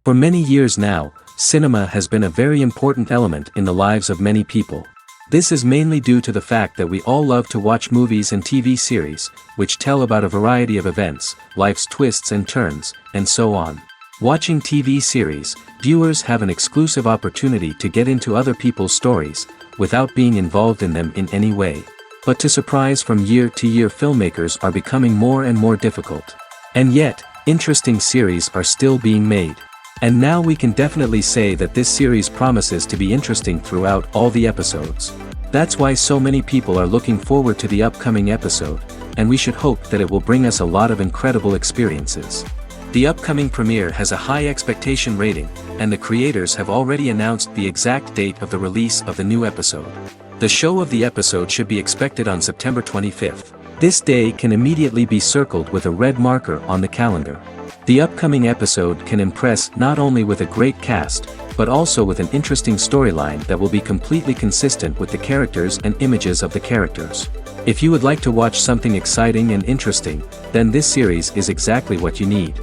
For many years now, cinema has been a very important element in the lives of many people. This is mainly due to the fact that we all love to watch movies and TV series, which tell about a variety of events, life's twists and turns, and so on. Watching TV series, viewers have an exclusive opportunity to get into other people's stories, without being involved in them in any way. But to surprise from year to year, filmmakers are becoming more and more difficult. And yet, interesting series are still being made. And now we can definitely say that this series promises to be interesting throughout all the episodes. That's why so many people are looking forward to the upcoming episode, and we should hope that it will bring us a lot of incredible experiences. The upcoming premiere has a high expectation rating, and the creators have already announced the exact date of the release of the new episode. The show of the episode should be expected on September 25th. This day can immediately be circled with a red marker on the calendar. The upcoming episode can impress not only with a great cast, but also with an interesting storyline that will be completely consistent with the characters and images of the characters. If you would like to watch something exciting and interesting, then this series is exactly what you need.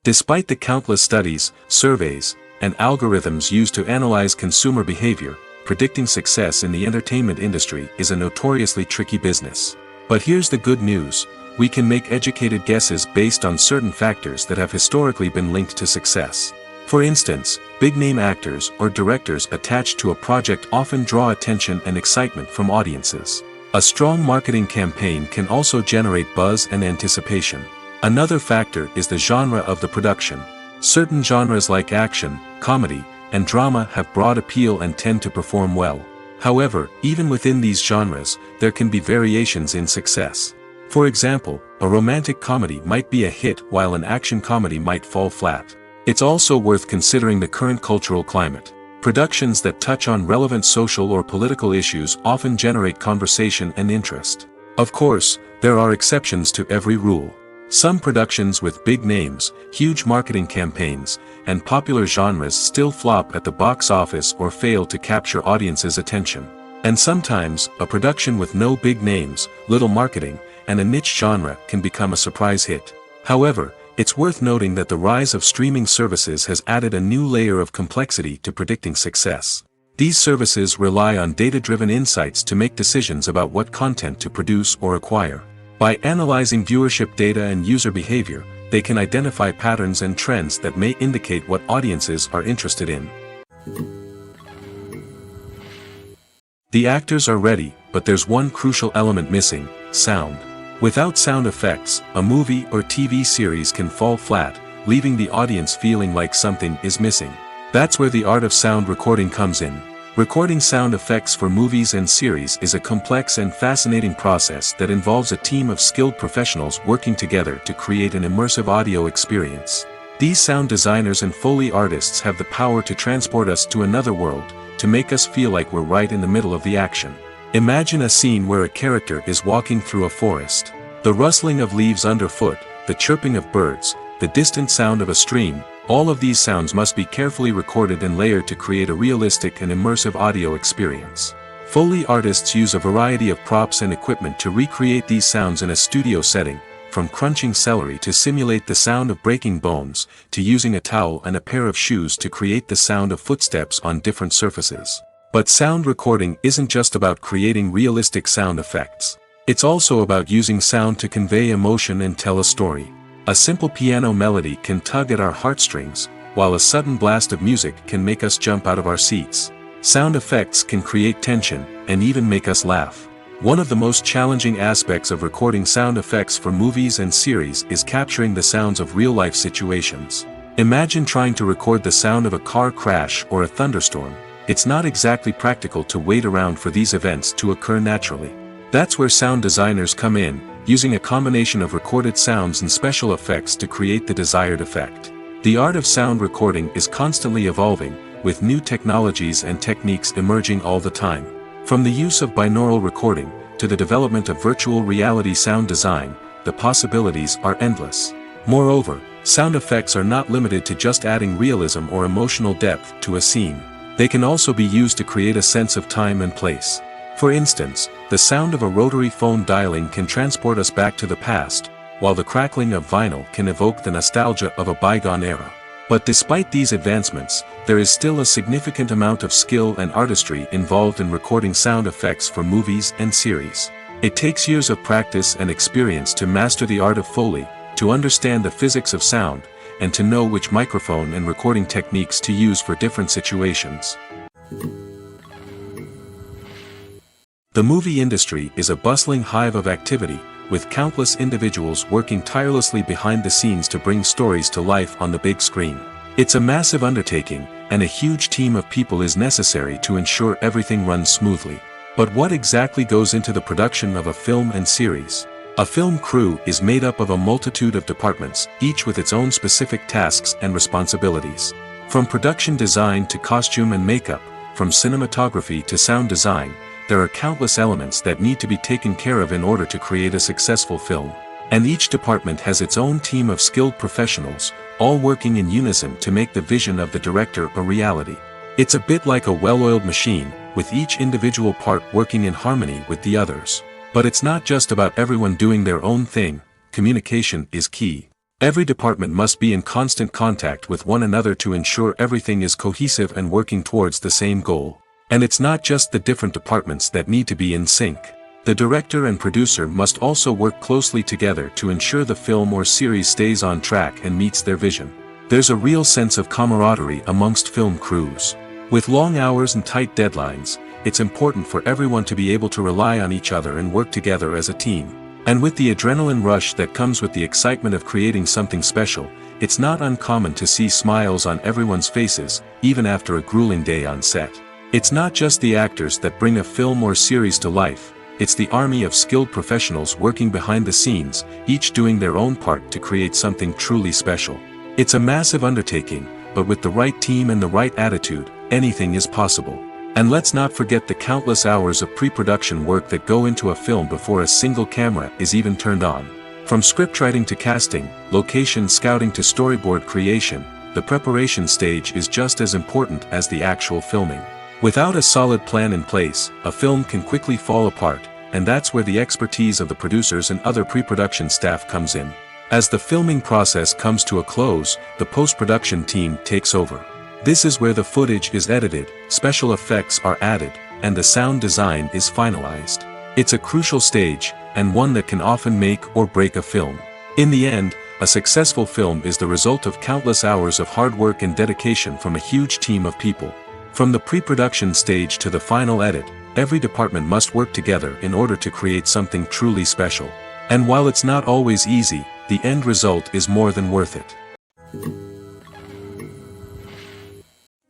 Despite the countless studies, surveys, and algorithms used to analyze consumer behavior, predicting success in the entertainment industry is a notoriously tricky business. But here's the good news. We can make educated guesses based on certain factors that have historically been linked to success. For instance, big-name actors or directors attached to a project often draw attention and excitement from audiences. A strong marketing campaign can also generate buzz and anticipation. Another factor is the genre of the production. Certain genres like action, comedy, and drama have broad appeal and tend to perform well. However, even within these genres, there can be variations in success. For example, a romantic comedy might be a hit while an action comedy might fall flat. It's also worth considering the current cultural climate. Productions that touch on relevant social or political issues often generate conversation and interest. Of course, there are exceptions to every rule. Some productions with big names, huge marketing campaigns, and popular genres still flop at the box office or fail to capture audiences' attention. And sometimes, a production with no big names, little marketing, and a niche genre can become a surprise hit. However, it's worth noting that the rise of streaming services has added a new layer of complexity to predicting success. These services rely on data-driven insights to make decisions about what content to produce or acquire. By analyzing viewership data and user behavior, they can identify patterns and trends that may indicate what audiences are interested in. The actors are ready, but there's one crucial element missing: sound. Without sound effects, a movie or TV series can fall flat, leaving the audience feeling like something is missing. That's where the art of sound recording comes in. Recording sound effects for movies and series is a complex and fascinating process that involves a team of skilled professionals working together to create an immersive audio experience. These sound designers and Foley artists have the power to transport us to another world, to make us feel like we're right in the middle of the action. Imagine a scene where a character is walking through a forest. The rustling of leaves underfoot, the chirping of birds, the distant sound of a stream, all of these sounds must be carefully recorded and layered to create a realistic and immersive audio experience. Foley artists use a variety of props and equipment to recreate these sounds in a studio setting, from crunching celery to simulate the sound of breaking bones, to using a towel and a pair of shoes to create the sound of footsteps on different surfaces. But sound recording isn't just about creating realistic sound effects. It's also about using sound to convey emotion and tell a story. A simple piano melody can tug at our heartstrings, while a sudden blast of music can make us jump out of our seats. Sound effects can create tension, and even make us laugh. One of the most challenging aspects of recording sound effects for movies and series is capturing the sounds of real-life situations. Imagine trying to record the sound of a car crash or a thunderstorm. It's not exactly practical to wait around for these events to occur naturally. That's where sound designers come in, using a combination of recorded sounds and special effects to create the desired effect. The art of sound recording is constantly evolving, with new technologies and techniques emerging all the time. From the use of binaural recording, to the development of virtual reality sound design, the possibilities are endless. Moreover, sound effects are not limited to just adding realism or emotional depth to a scene. They can also be used to create a sense of time and place. For instance, the sound of a rotary phone dialing can transport us back to the past, while the crackling of vinyl can evoke the nostalgia of a bygone era. But despite these advancements, there is still a significant amount of skill and artistry involved in recording sound effects for movies and series. It takes years of practice and experience to master the art of Foley, to understand the physics of sound, and to know which microphone and recording techniques to use for different situations. The movie industry is a bustling hive of activity, with countless individuals working tirelessly behind the scenes to bring stories to life on the big screen. It's a massive undertaking, and a huge team of people is necessary to ensure everything runs smoothly. But what exactly goes into the production of a film and series? A film crew is made up of a multitude of departments, each with its own specific tasks and responsibilities. From production design to costume and makeup, from cinematography to sound design, there are countless elements that need to be taken care of in order to create a successful film. And each department has its own team of skilled professionals, all working in unison to make the vision of the director a reality. It's a bit like a well-oiled machine, with each individual part working in harmony with the others. But it's not just about everyone doing their own thing. Communication is key. Every department must be in constant contact with one another to ensure everything is cohesive and working towards the same goal. And it's not just the different departments that need to be in sync. The director and producer must also work closely together to ensure the film or series stays on track and meets their vision. There's a real sense of camaraderie amongst film crews. With long hours and tight deadlines, it's important for everyone to be able to rely on each other and work together as a team. And with the adrenaline rush that comes with the excitement of creating something special, it's not uncommon to see smiles on everyone's faces, even after a grueling day on set. It's not just the actors that bring a film or series to life, it's the army of skilled professionals working behind the scenes, each doing their own part to create something truly special. It's a massive undertaking, but with the right team and the right attitude, anything is possible. And let's not forget the countless hours of pre-production work that go into a film before a single camera is even turned on. From scriptwriting to casting, location scouting to storyboard creation, the preparation stage is just as important as the actual filming. Without a solid plan in place, a film can quickly fall apart, and that's where the expertise of the producers and other pre-production staff comes in. As the filming process comes to a close, the post-production team takes over. This is where the footage is edited, special effects are added, and the sound design is finalized. It's a crucial stage, and one that can often make or break a film. In the end, a successful film is the result of countless hours of hard work and dedication from a huge team of people. From the pre-production stage to the final edit, every department must work together in order to create something truly special. And while it's not always easy, the end result is more than worth it.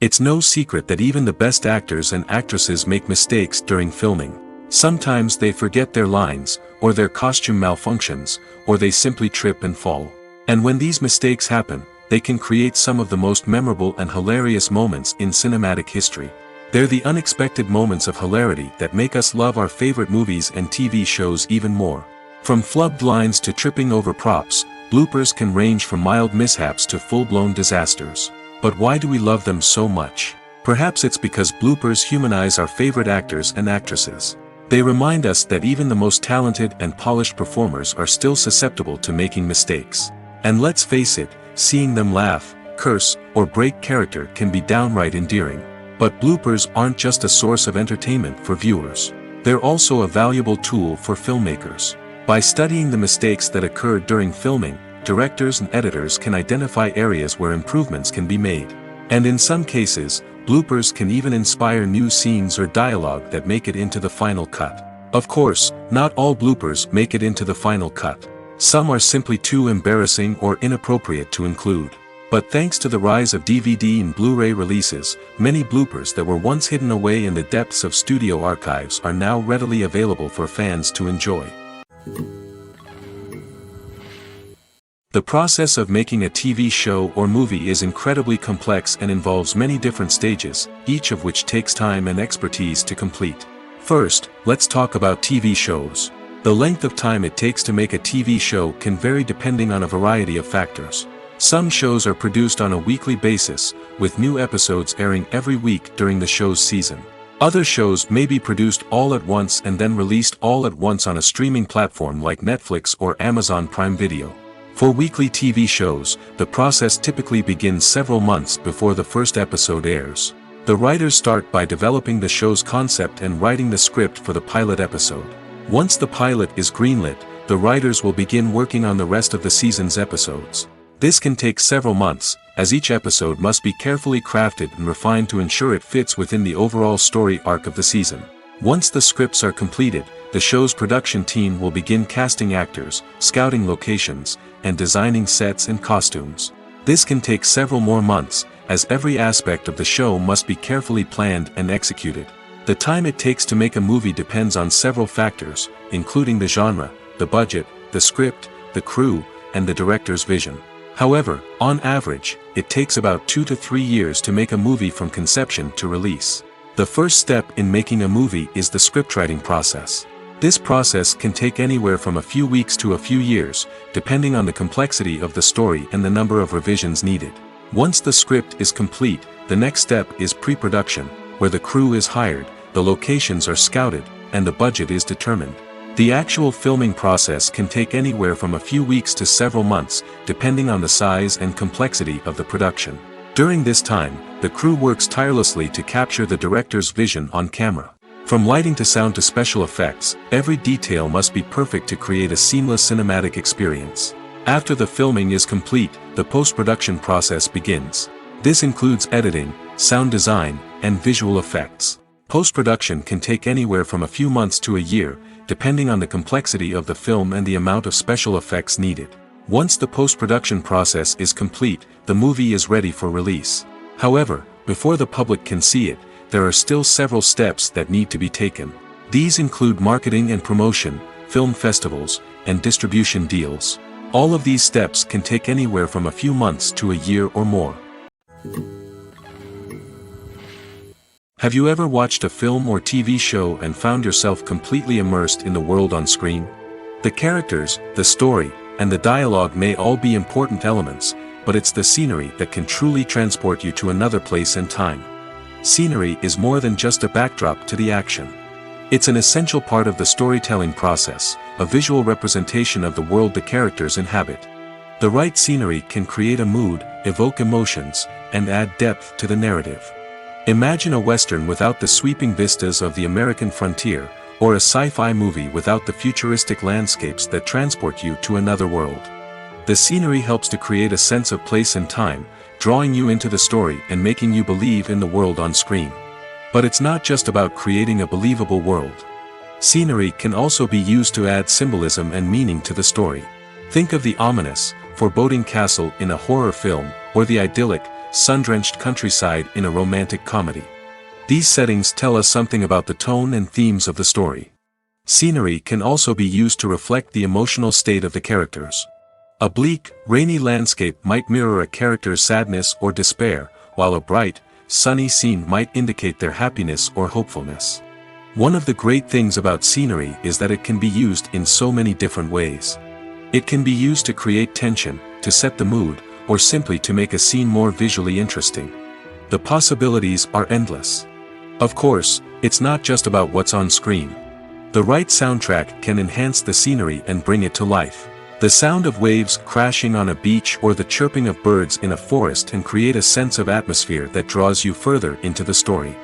It's no secret that even the best actors and actresses make mistakes during filming. Sometimes they forget their lines, or their costume malfunctions, or they simply trip and fall. And when these mistakes happen, they can create some of the most memorable and hilarious moments in cinematic history. They're the unexpected moments of hilarity that make us love our favorite movies and TV shows even more. From flubbed lines to tripping over props, bloopers can range from mild mishaps to full-blown disasters. But why do we love them so much? Perhaps it's because bloopers humanize our favorite actors and actresses. They remind us that even the most talented and polished performers are still susceptible to making mistakes. And let's face it, seeing them laugh, curse, or break character can be downright endearing. But bloopers aren't just a source of entertainment for viewers. They're also a valuable tool for filmmakers. By studying the mistakes that occurred during filming, directors and editors can identify areas where improvements can be made. And in some cases, bloopers can even inspire new scenes or dialogue that make it into the final cut. Of course, not all bloopers make it into the final cut. Some are simply too embarrassing or inappropriate to include. But thanks to the rise of DVD and Blu-ray releases, many bloopers that were once hidden away in the depths of studio archives are now readily available for fans to enjoy. The process of making a TV show or movie is incredibly complex and involves many different stages, each of which takes time and expertise to complete. First, let's talk about TV shows. The length of time it takes to make a TV show can vary depending on a variety of factors. Some shows are produced on a weekly basis, with new episodes airing every week during the show's season. Other shows may be produced all at once and then released all at once on a streaming platform like Netflix or Amazon Prime Video. For weekly TV shows, the process typically begins several months before the first episode airs. The writers start by developing the show's concept and writing the script for the pilot episode. Once the pilot is greenlit, the writers will begin working on the rest of the season's episodes. This can take several months, as each episode must be carefully crafted and refined to ensure it fits within the overall story arc of the season. Once the scripts are completed, the show's production team will begin casting actors, scouting locations, and designing sets and costumes. This can take several more months, as every aspect of the show must be carefully planned and executed. The time it takes to make a movie depends on several factors, including the genre, the budget, the script, the crew, and the director's vision. However, on average, it takes about 2 to 3 years to make a movie from conception to release. The first step in making a movie is the scriptwriting process. This process can take anywhere from a few weeks to a few years, depending on the complexity of the story and the number of revisions needed. Once the script is complete, the next step is pre-production, where the crew is hired, the locations are scouted, and the budget is determined. The actual filming process can take anywhere from a few weeks to several months, depending on the size and complexity of the production. During this time, the crew works tirelessly to capture the director's vision on camera. From lighting to sound to special effects, every detail must be perfect to create a seamless cinematic experience. After the filming is complete, the post-production process begins. This includes editing, sound design, and visual effects. Post-production can take anywhere from a few months to a year, depending on the complexity of the film and the amount of special effects needed. Once the post-production process is complete, the movie is ready for release. However, before the public can see it, there are still several steps that need to be taken. These include marketing and promotion, film festivals, and distribution deals. All of these steps can take anywhere from a few months to a year or more. Have you ever watched a film or TV show and found yourself completely immersed in the world on screen? The characters, the story, and the dialogue may all be important elements, but it's the scenery that can truly transport you to another place and time. Scenery is more than just a backdrop to the action. It's an essential part of the storytelling process, a visual representation of the world the characters inhabit. The right scenery can create a mood, evoke emotions, and add depth to the narrative. Imagine a Western without the sweeping vistas of the American frontier, or a sci-fi movie without the futuristic landscapes that transport you to another world. The scenery helps to create a sense of place and time, drawing you into the story and making you believe in the world on screen. But it's not just about creating a believable world. Scenery can also be used to add symbolism and meaning to the story. Think of the ominous, foreboding castle in a horror film, or the idyllic, sun-drenched countryside in a romantic comedy. These settings tell us something about the tone and themes of the story. Scenery can also be used to reflect the emotional state of the characters. A bleak, rainy landscape might mirror a character's sadness or despair, while a bright, sunny scene might indicate their happiness or hopefulness. One of the great things about scenery is that it can be used in so many different ways. It can be used to create tension, to set the mood, or simply to make a scene more visually interesting. The possibilities are endless. Of course, it's not just about what's on screen. The right soundtrack can enhance the scenery and bring it to life. The sound of waves crashing on a beach or the chirping of birds in a forest can create a sense of atmosphere that draws you further into the story.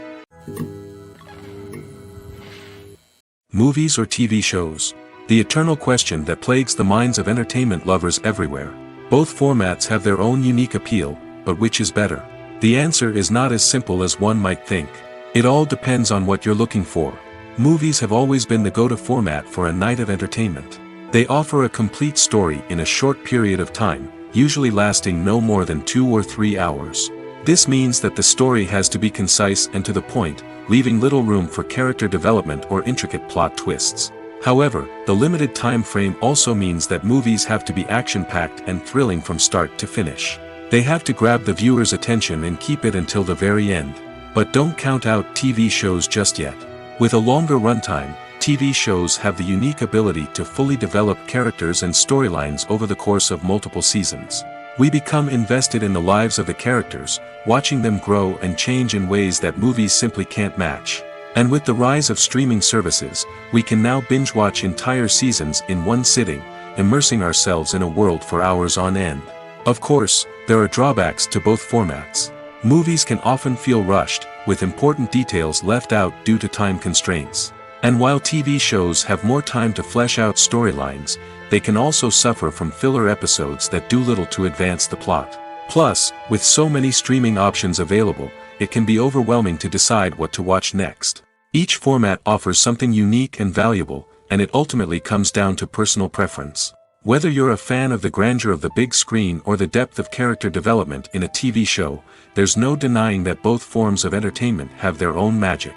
Movies or TV shows? The eternal question that plagues the minds of entertainment lovers everywhere. Both formats have their own unique appeal, but which is better? The answer is not as simple as one might think. It all depends on what you're looking for. Movies have always been the go-to format for a night of entertainment. They offer a complete story in a short period of time, usually lasting no more than 2 or 3 hours. This means that the story has to be concise and to the point, leaving little room for character development or intricate plot twists. However, the limited time frame also means that movies have to be action-packed and thrilling from start to finish. They have to grab the viewer's attention and keep it until the very end. But don't count out TV shows just yet. With a longer runtime, TV shows have the unique ability to fully develop characters and storylines over the course of multiple seasons. We become invested in the lives of the characters, watching them grow and change in ways that movies simply can't match. And with the rise of streaming services, we can now binge-watch entire seasons in one sitting, immersing ourselves in a world for hours on end. Of course, there are drawbacks to both formats. Movies can often feel rushed, with important details left out due to time constraints. And while TV shows have more time to flesh out storylines, they can also suffer from filler episodes that do little to advance the plot. Plus, with so many streaming options available, it can be overwhelming to decide what to watch next. Each format offers something unique and valuable, and it ultimately comes down to personal preference. Whether you're a fan of the grandeur of the big screen or the depth of character development in a TV show, there's no denying that both forms of entertainment have their own magic.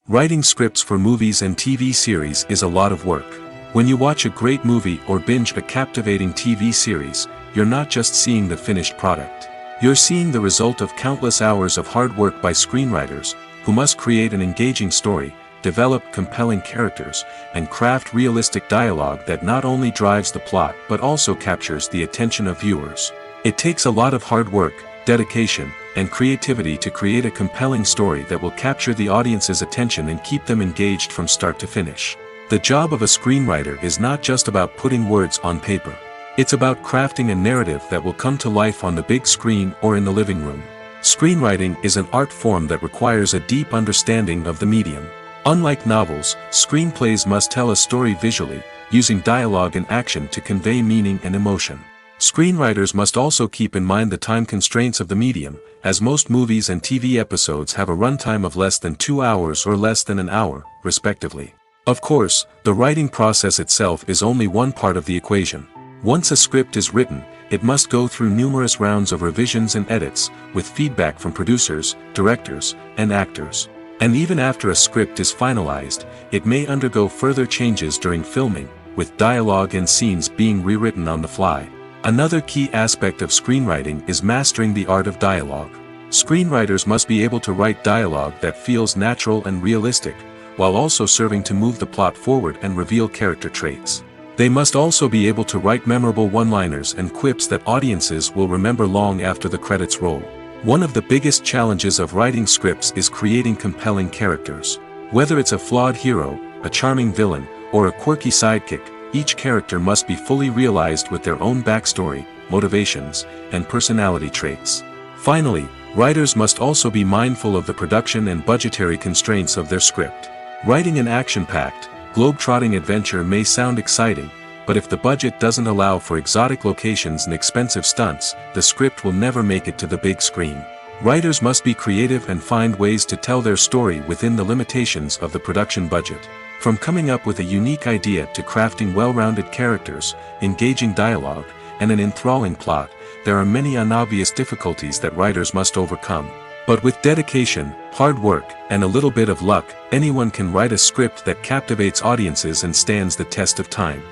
Writing scripts for movies and TV series is a lot of work. When you watch a great movie or binge a captivating TV series, you're not just seeing the finished product. You're seeing the result of countless hours of hard work by screenwriters, who must create an engaging story, develop compelling characters, and craft realistic dialogue that not only drives the plot but also captures the attention of viewers. It takes a lot of hard work, dedication, and creativity to create a compelling story that will capture the audience's attention and keep them engaged from start to finish. The job of a screenwriter is not just about putting words on paper. It's about crafting a narrative that will come to life on the big screen or in the living room. Screenwriting is an art form that requires a deep understanding of the medium. Unlike novels, screenplays must tell a story visually, using dialogue and action to convey meaning and emotion. Screenwriters must also keep in mind the time constraints of the medium, as most movies and TV episodes have a runtime of less than 2 hours or less than an hour, respectively. Of course, the writing process itself is only one part of the equation. Once a script is written, it must go through numerous rounds of revisions and edits, with feedback from producers, directors, and actors. And even after a script is finalized, it may undergo further changes during filming, with dialogue and scenes being rewritten on the fly. Another key aspect of screenwriting is mastering the art of dialogue. Screenwriters must be able to write dialogue that feels natural and realistic, while also serving to move the plot forward and reveal character traits. They must also be able to write memorable one-liners and quips that audiences will remember long after the credits roll. One of the biggest challenges of writing scripts is creating compelling characters. Whether it's a flawed hero, a charming villain, or a quirky sidekick, each character must be fully realized with their own backstory, motivations, and personality traits. Finally, writers must also be mindful of the production and budgetary constraints of their script. Writing an action-packed, globe-trotting adventure may sound exciting, but if the budget doesn't allow for exotic locations and expensive stunts, the script will never make it to the big screen. Writers must be creative and find ways to tell their story within the limitations of the production budget. From coming up with a unique idea to crafting well-rounded characters, engaging dialogue, and an enthralling plot, there are many unobvious difficulties that writers must overcome. But with dedication, hard work, and a little bit of luck, anyone can write a script that captivates audiences and stands the test of time.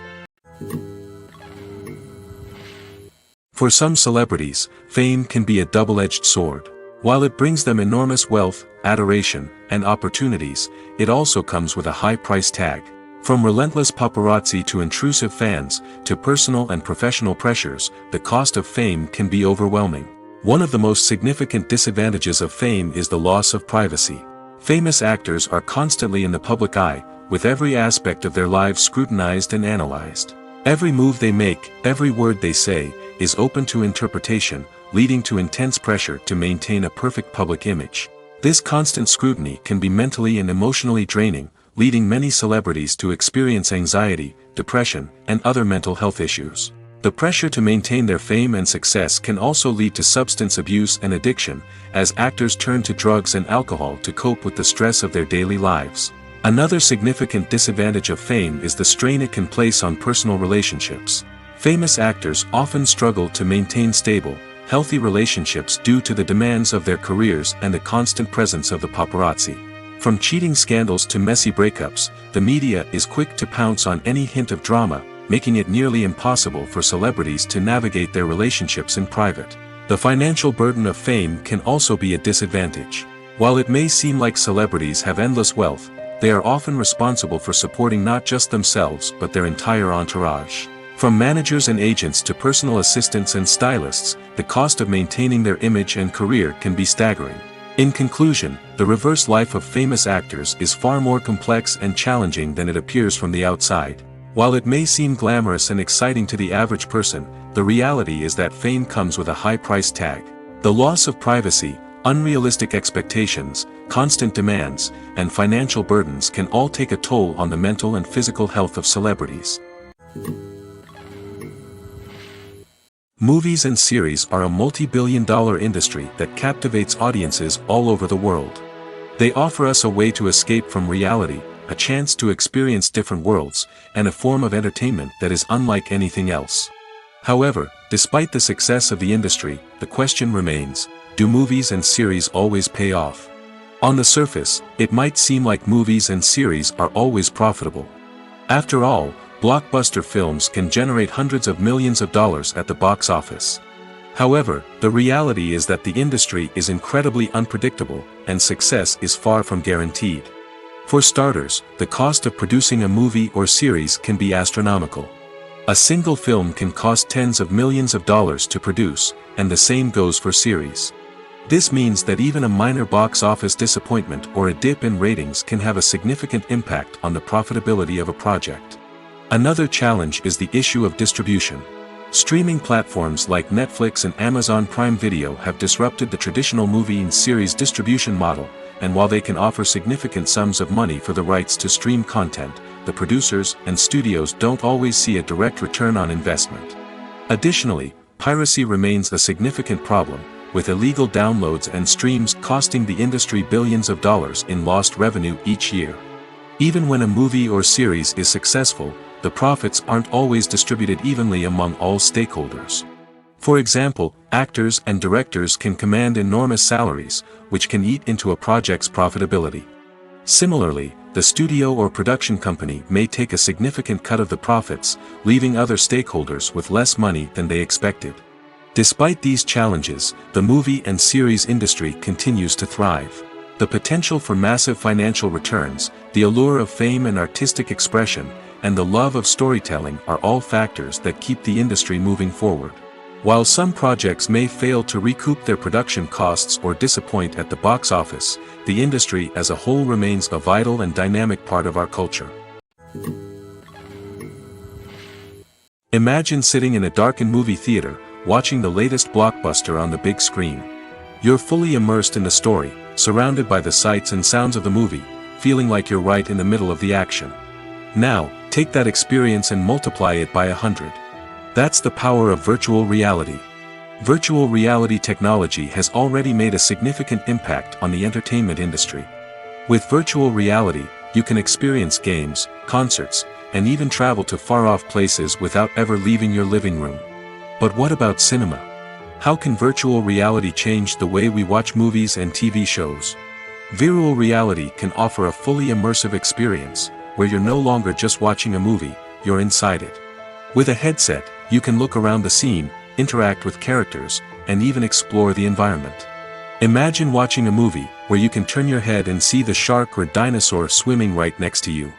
For some celebrities, fame can be a double-edged sword. While it brings them enormous wealth, adoration, and opportunities, it also comes with a high price tag. From relentless paparazzi to intrusive fans, to personal and professional pressures, the cost of fame can be overwhelming. One of the most significant disadvantages of fame is the loss of privacy. Famous actors are constantly in the public eye, with every aspect of their lives scrutinized and analyzed. Every move they make, every word they say, is open to interpretation, leading to intense pressure to maintain a perfect public image. This constant scrutiny can be mentally and emotionally draining, leading many celebrities to experience anxiety, depression, and other mental health issues. The pressure to maintain their fame and success can also lead to substance abuse and addiction, as actors turn to drugs and alcohol to cope with the stress of their daily lives. Another significant disadvantage of fame is the strain it can place on personal relationships. Famous actors often struggle to maintain stable, healthy relationships due to the demands of their careers and the constant presence of the paparazzi. From cheating scandals to messy breakups, the media is quick to pounce on any hint of drama, making it nearly impossible for celebrities to navigate their relationships in private. The financial burden of fame can also be a disadvantage. While it may seem like celebrities have endless wealth, they are often responsible for supporting not just themselves but their entire entourage. From managers and agents to personal assistants and stylists, the cost of maintaining their image and career can be staggering. In conclusion, the reverse life of famous actors is far more complex and challenging than it appears from the outside. While it may seem glamorous and exciting to the average person, the reality is that fame comes with a high price tag. The loss of privacy, unrealistic expectations, constant demands, and financial burdens can all take a toll on the mental and physical health of celebrities. Movies and series are a multi-billion-dollar industry that captivates audiences all over the world. They offer us a way to escape from reality, a chance to experience different worlds, and a form of entertainment that is unlike anything else. However, despite the success of the industry, the question remains, do movies and series always pay off? On the surface, it might seem like movies and series are always profitable. After all, blockbuster films can generate hundreds of millions of dollars at the box office. However, the reality is that the industry is incredibly unpredictable, and success is far from guaranteed. For starters, the cost of producing a movie or series can be astronomical. A single film can cost tens of millions of dollars to produce, and the same goes for series. This means that even a minor box office disappointment or a dip in ratings can have a significant impact on the profitability of a project. Another challenge is the issue of distribution. Streaming platforms like Netflix and Amazon Prime Video have disrupted the traditional movie and series distribution model, and while they can offer significant sums of money for the rights to stream content, the producers and studios don't always see a direct return on investment. Additionally, piracy remains a significant problem, with illegal downloads and streams costing the industry billions of dollars in lost revenue each year. Even when a movie or series is successful, the profits aren't always distributed evenly among all stakeholders. For example, actors and directors can command enormous salaries, which can eat into a project's profitability. Similarly, the studio or production company may take a significant cut of the profits, leaving other stakeholders with less money than they expected. Despite these challenges, the movie and series industry continues to thrive. The potential for massive financial returns, the allure of fame and artistic expression, and the love of storytelling are all factors that keep the industry moving forward. While some projects may fail to recoup their production costs or disappoint at the box office, the industry as a whole remains a vital and dynamic part of our culture. Imagine sitting in a darkened movie theater, watching the latest blockbuster on the big screen. You're fully immersed in the story, surrounded by the sights and sounds of the movie, feeling like you're right in the middle of the action. Now, take that experience and multiply it by 100. That's the power of virtual reality. Virtual reality technology has already made a significant impact on the entertainment industry. With virtual reality, you can experience games, concerts, and even travel to far-off places without ever leaving your living room. But what about cinema? How can virtual reality change the way we watch movies and TV shows? Virtual reality can offer a fully immersive experience, where you're no longer just watching a movie, you're inside it. With a headset, you can look around the scene, interact with characters, and even explore the environment. Imagine watching a movie, where you can turn your head and see the shark or dinosaur swimming right next to you.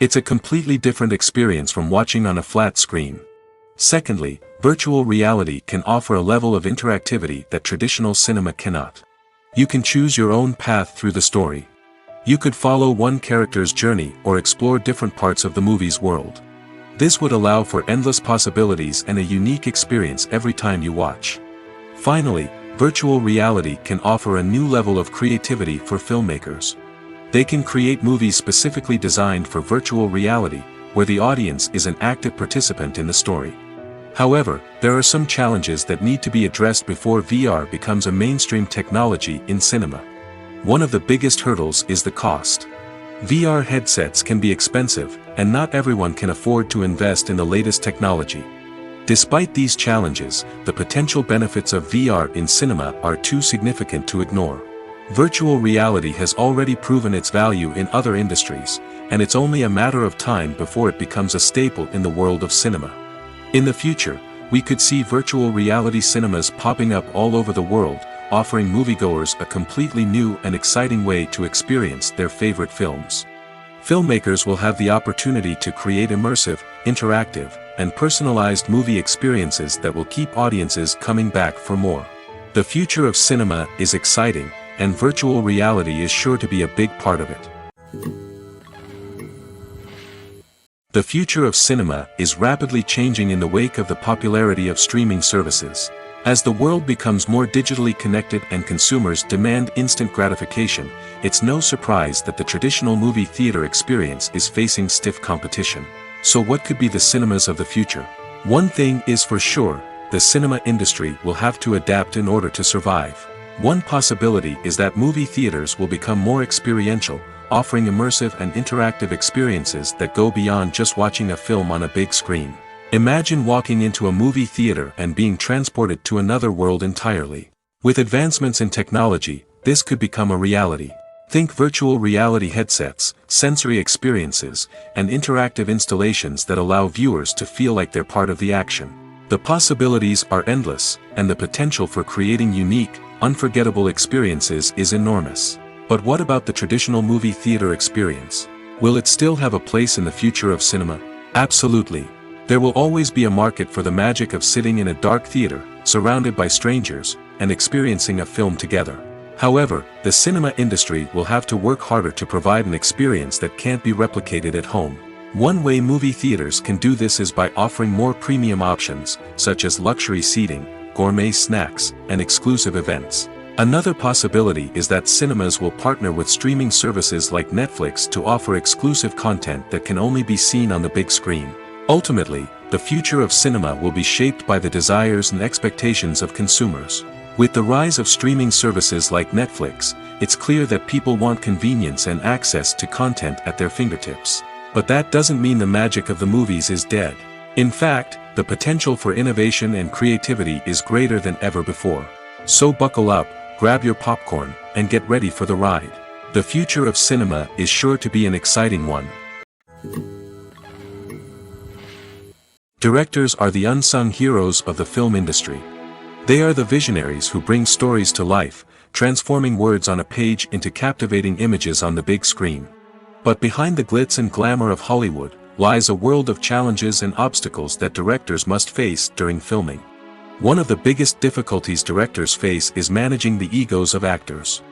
It's a completely different experience from watching on a flat screen. Secondly, virtual reality can offer a level of interactivity that traditional cinema cannot. You can choose your own path through the story. You could follow one character's journey or explore different parts of the movie's world. This would allow for endless possibilities and a unique experience every time you watch. Finally, virtual reality can offer a new level of creativity for filmmakers. They can create movies specifically designed for virtual reality, where the audience is an active participant in the story. However, there are some challenges that need to be addressed before VR becomes a mainstream technology in cinema. One of the biggest hurdles is the cost. VR headsets can be expensive, and not everyone can afford to invest in the latest technology. Despite these challenges, the potential benefits of VR in cinema are too significant to ignore. Virtual reality has already proven its value in other industries, and it's only a matter of time before it becomes a staple in the world of cinema. In the future, we could see virtual reality cinemas popping up all over the world, offering moviegoers a completely new and exciting way to experience their favorite films. Filmmakers will have the opportunity to create immersive, interactive, and personalized movie experiences that will keep audiences coming back for more. The future of cinema is exciting, and virtual reality is sure to be a big part of it. The future of cinema is rapidly changing in the wake of the popularity of streaming services. As the world becomes more digitally connected and consumers demand instant gratification, it's no surprise that the traditional movie theater experience is facing stiff competition. So what could be the cinemas of the future? One thing is for sure, the cinema industry will have to adapt in order to survive. One possibility is that movie theaters will become more experiential, offering immersive and interactive experiences that go beyond just watching a film on a big screen. Imagine walking into a movie theater and being transported to another world entirely. With advancements in technology, this could become a reality. Think virtual reality headsets, sensory experiences, and interactive installations that allow viewers to feel like they're part of the action. The possibilities are endless, and the potential for creating unique, unforgettable experiences is enormous. But what about the traditional movie theater experience? Will it still have a place in the future of cinema? Absolutely. There will always be a market for the magic of sitting in a dark theater, surrounded by strangers, and experiencing a film together. However, the cinema industry will have to work harder to provide an experience that can't be replicated at home. One way movie theaters can do this is by offering more premium options, such as luxury seating, gourmet snacks, and exclusive events. Another possibility is that cinemas will partner with streaming services like Netflix to offer exclusive content that can only be seen on the big screen. Ultimately, the future of cinema will be shaped by the desires and expectations of consumers. With the rise of streaming services like Netflix, it's clear that people want convenience and access to content at their fingertips. But that doesn't mean the magic of the movies is dead. In fact, the potential for innovation and creativity is greater than ever before. So buckle up, grab your popcorn, and get ready for the ride. The future of cinema is sure to be an exciting one. Directors are the unsung heroes of the film industry. They are the visionaries who bring stories to life, transforming words on a page into captivating images on the big screen. But behind the glitz and glamour of Hollywood, lies a world of challenges and obstacles that directors must face during filming. One of the biggest difficulties directors face is managing the egos of actors.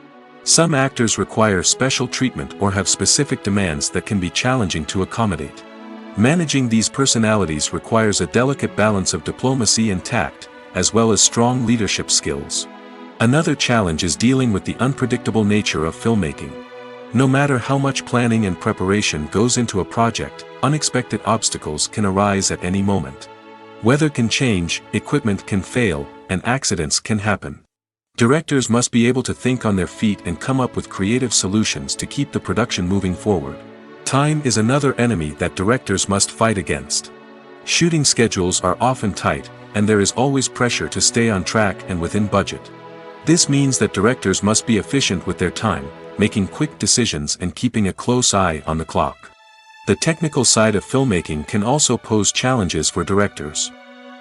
Some actors require special treatment or have specific demands that can be challenging to accommodate. Managing these personalities requires a delicate balance of diplomacy and tact, as well as strong leadership skills. Another challenge is dealing with the unpredictable nature of filmmaking. No matter how much planning and preparation goes into a project, unexpected obstacles can arise at any moment. Weather can change, equipment can fail, and accidents can happen. Directors must be able to think on their feet and come up with creative solutions to keep the production moving forward. Time is another enemy that directors must fight against. Shooting schedules are often tight, and there is always pressure to stay on track and within budget. This means that directors must be efficient with their time, making quick decisions and keeping a close eye on the clock. The technical side of filmmaking can also pose challenges for directors.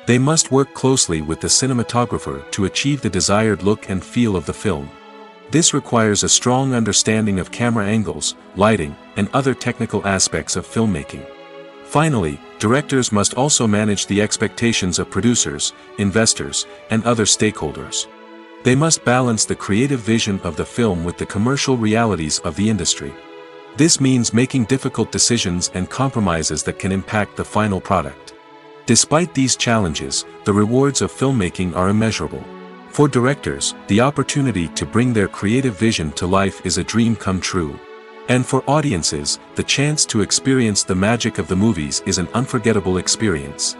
They must work closely with the cinematographer to achieve the desired look and feel of the film. This requires a strong understanding of camera angles, lighting, and other technical aspects of filmmaking. Finally, directors must also manage the expectations of producers, investors, and other stakeholders. They must balance the creative vision of the film with the commercial realities of the industry. This means making difficult decisions and compromises that can impact the final product. Despite these challenges, the rewards of filmmaking are immeasurable. For directors, the opportunity to bring their creative vision to life is a dream come true. And for audiences, the chance to experience the magic of the movies is an unforgettable experience.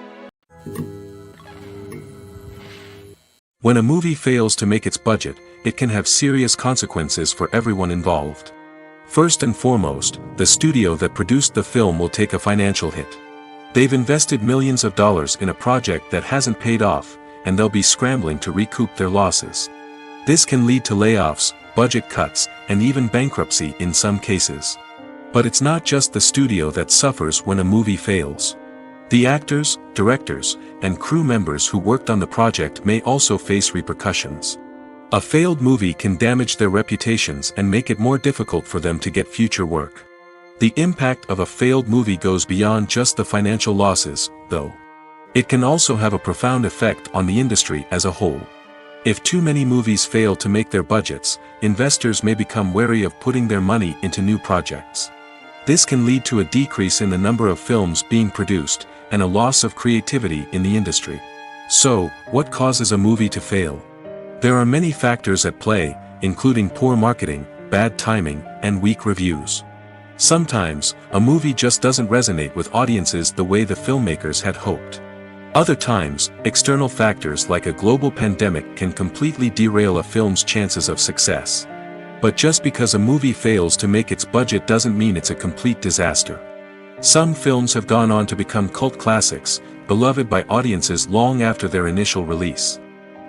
When a movie fails to make its budget, it can have serious consequences for everyone involved. First and foremost, the studio that produced the film will take a financial hit. They've invested millions of dollars in a project that hasn't paid off, and they'll be scrambling to recoup their losses. This can lead to layoffs, budget cuts, and even bankruptcy in some cases. But it's not just the studio that suffers when a movie fails. The actors, directors, and crew members who worked on the project may also face repercussions. A failed movie can damage their reputations and make it more difficult for them to get future work. The impact of a failed movie goes beyond just the financial losses, though. It can also have a profound effect on the industry as a whole. If too many movies fail to make their budgets, investors may become wary of putting their money into new projects. This can lead to a decrease in the number of films being produced, and a loss of creativity in the industry. So, what causes a movie to fail? There are many factors at play, including poor marketing, bad timing, and weak reviews. Sometimes, a movie just doesn't resonate with audiences the way the filmmakers had hoped. Other times, external factors like a global pandemic can completely derail a film's chances of success. But just because a movie fails to make its budget doesn't mean it's a complete disaster. Some films have gone on to become cult classics, beloved by audiences long after their initial release.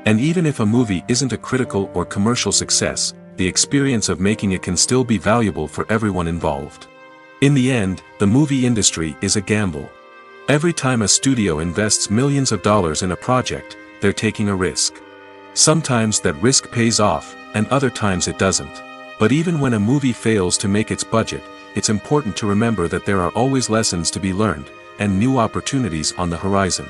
And even if a movie isn't a critical or commercial success, the experience of making it can still be valuable for everyone involved. In the end, the movie industry is a gamble. Every time a studio invests millions of dollars in a project, they're taking a risk. Sometimes that risk pays off, and other times it doesn't. But even when a movie fails to make its budget, it's important to remember that there are always lessons to be learned, and new opportunities on the horizon.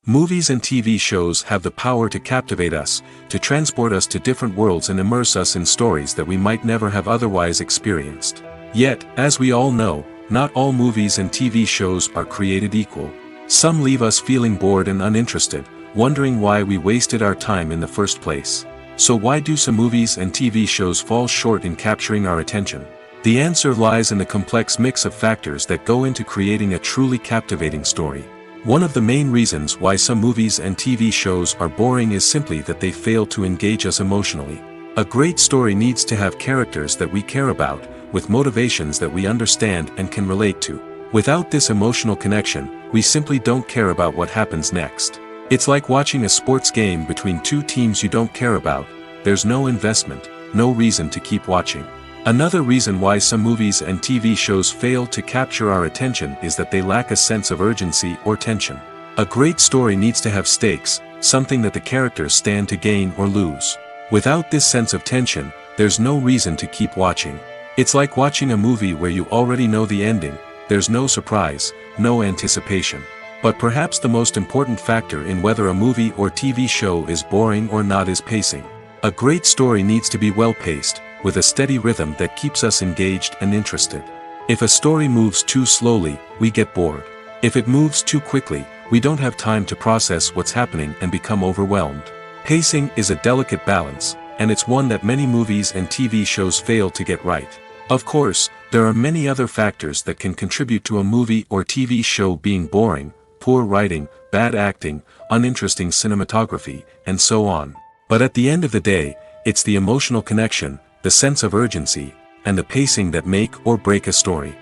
Movies and TV shows have the power to captivate us, to transport us to different worlds and immerse us in stories that we might never have otherwise experienced. Yet, as we all know, not all movies and TV shows are created equal. Some leave us feeling bored and uninterested, wondering why we wasted our time in the first place. So why do some movies and TV shows fall short in capturing our attention? The answer lies in the complex mix of factors that go into creating a truly captivating story. One of the main reasons why some movies and TV shows are boring is simply that they fail to engage us emotionally. A great story needs to have characters that we care about, with motivations that we understand and can relate to. Without this emotional connection, we simply don't care about what happens next. It's like watching a sports game between two teams you don't care about. There's no investment, no reason to keep watching. Another reason why some movies and TV shows fail to capture our attention is that they lack a sense of urgency or tension. A great story needs to have stakes, something that the characters stand to gain or lose. Without this sense of tension, there's no reason to keep watching. It's like watching a movie where you already know the ending. There's no surprise, no anticipation. But perhaps the most important factor in whether a movie or TV show is boring or not is pacing. A great story needs to be well-paced, with a steady rhythm that keeps us engaged and interested. If a story moves too slowly, we get bored. If it moves too quickly, we don't have time to process what's happening and become overwhelmed. Pacing is a delicate balance, and it's one that many movies and TV shows fail to get right. Of course, there are many other factors that can contribute to a movie or TV show being boring: poor writing, bad acting, uninteresting cinematography, and so on. But at the end of the day, it's the emotional connection, the sense of urgency, and the pacing that make or break a story.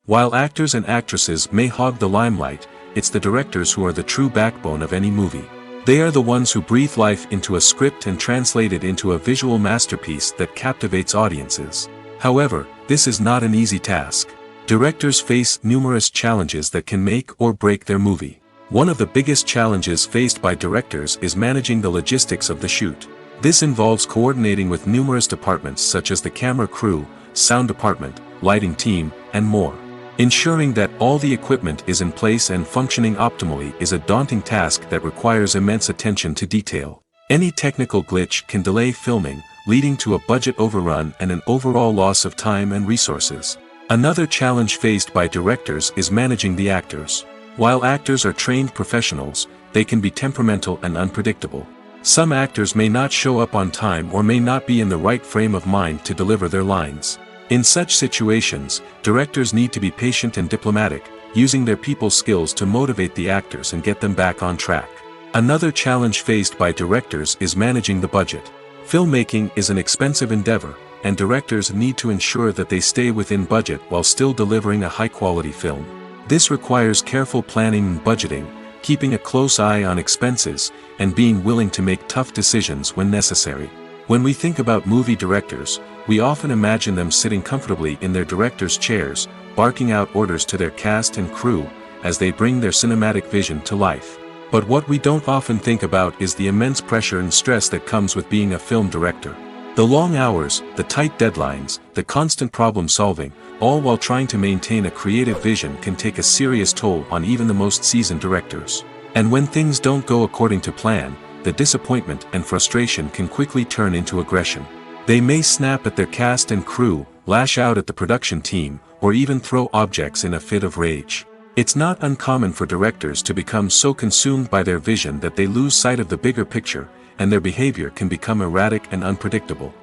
While actors and actresses may hog the limelight, it's the directors who are the true backbone of any movie. They are the ones who breathe life into a script and translate it into a visual masterpiece that captivates audiences. However, this is not an easy task. Directors face numerous challenges that can make or break their movie. One of the biggest challenges faced by directors is managing the logistics of the shoot. This involves coordinating with numerous departments such as the camera crew, sound department, lighting team, and more. Ensuring that all the equipment is in place and functioning optimally is a daunting task that requires immense attention to detail. Any technical glitch can delay filming, leading to a budget overrun and an overall loss of time and resources. Another challenge faced by directors is managing the actors. While actors are trained professionals, they can be temperamental and unpredictable. Some actors may not show up on time or may not be in the right frame of mind to deliver their lines. In such situations, directors need to be patient and diplomatic, using their people skills to motivate the actors and get them back on track. Another challenge faced by directors is managing the budget. Filmmaking is an expensive endeavor, and directors need to ensure that they stay within budget while still delivering a high-quality film. This requires careful planning and budgeting, keeping a close eye on expenses, and being willing to make tough decisions when necessary. When we think about movie directors, we often imagine them sitting comfortably in their director's chairs, barking out orders to their cast and crew, as they bring their cinematic vision to life. But what we don't often think about is the immense pressure and stress that comes with being a film director. The long hours, the tight deadlines, the constant problem solving, all while trying to maintain a creative vision can take a serious toll on even the most seasoned directors. And when things don't go according to plan, the disappointment and frustration can quickly turn into aggression. They may snap at their cast and crew, lash out at the production team, or even throw objects in a fit of rage. It's not uncommon for directors to become so consumed by their vision that they lose sight of the bigger picture, and their behavior can become erratic and unpredictable.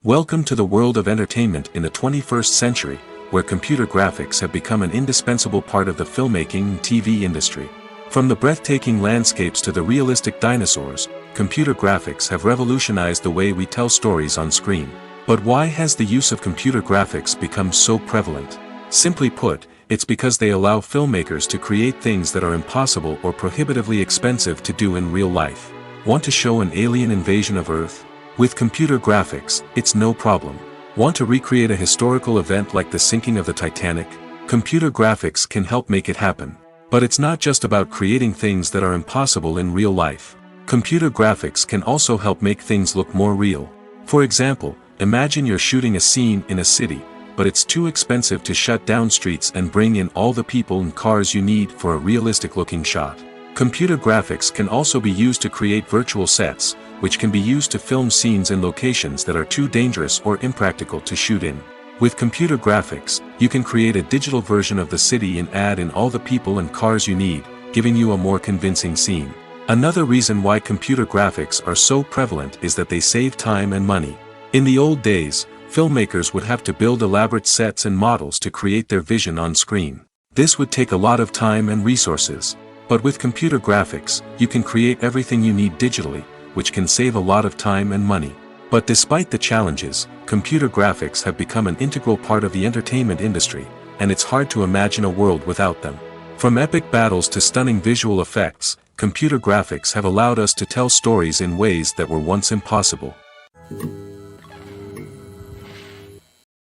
Welcome to the world of entertainment in the 21st century, where computer graphics have become an indispensable part of the filmmaking and TV industry. From the breathtaking landscapes to the realistic dinosaurs, computer graphics have revolutionized the way we tell stories on screen. But why has the use of computer graphics become so prevalent? Simply put, it's because they allow filmmakers to create things that are impossible or prohibitively expensive to do in real life. Want to show an alien invasion of Earth? With computer graphics, it's no problem. Want to recreate a historical event like the sinking of the Titanic? Computer graphics can help make it happen. But it's not just about creating things that are impossible in real life. Computer graphics can also help make things look more real. For example, imagine you're shooting a scene in a city, but it's too expensive to shut down streets and bring in all the people and cars you need for a realistic-looking shot. Computer graphics can also be used to create virtual sets, which can be used to film scenes in locations that are too dangerous or impractical to shoot in. With computer graphics, you can create a digital version of the city and add in all the people and cars you need, giving you a more convincing scene. Another reason why computer graphics are so prevalent is that they save time and money. In the old days, filmmakers would have to build elaborate sets and models to create their vision on screen. This would take a lot of time and resources. But with computer graphics, you can create everything you need digitally, which can save a lot of time and money. But despite the challenges, computer graphics have become an integral part of the entertainment industry, and it's hard to imagine a world without them. From epic battles to stunning visual effects, computer graphics have allowed us to tell stories in ways that were once impossible.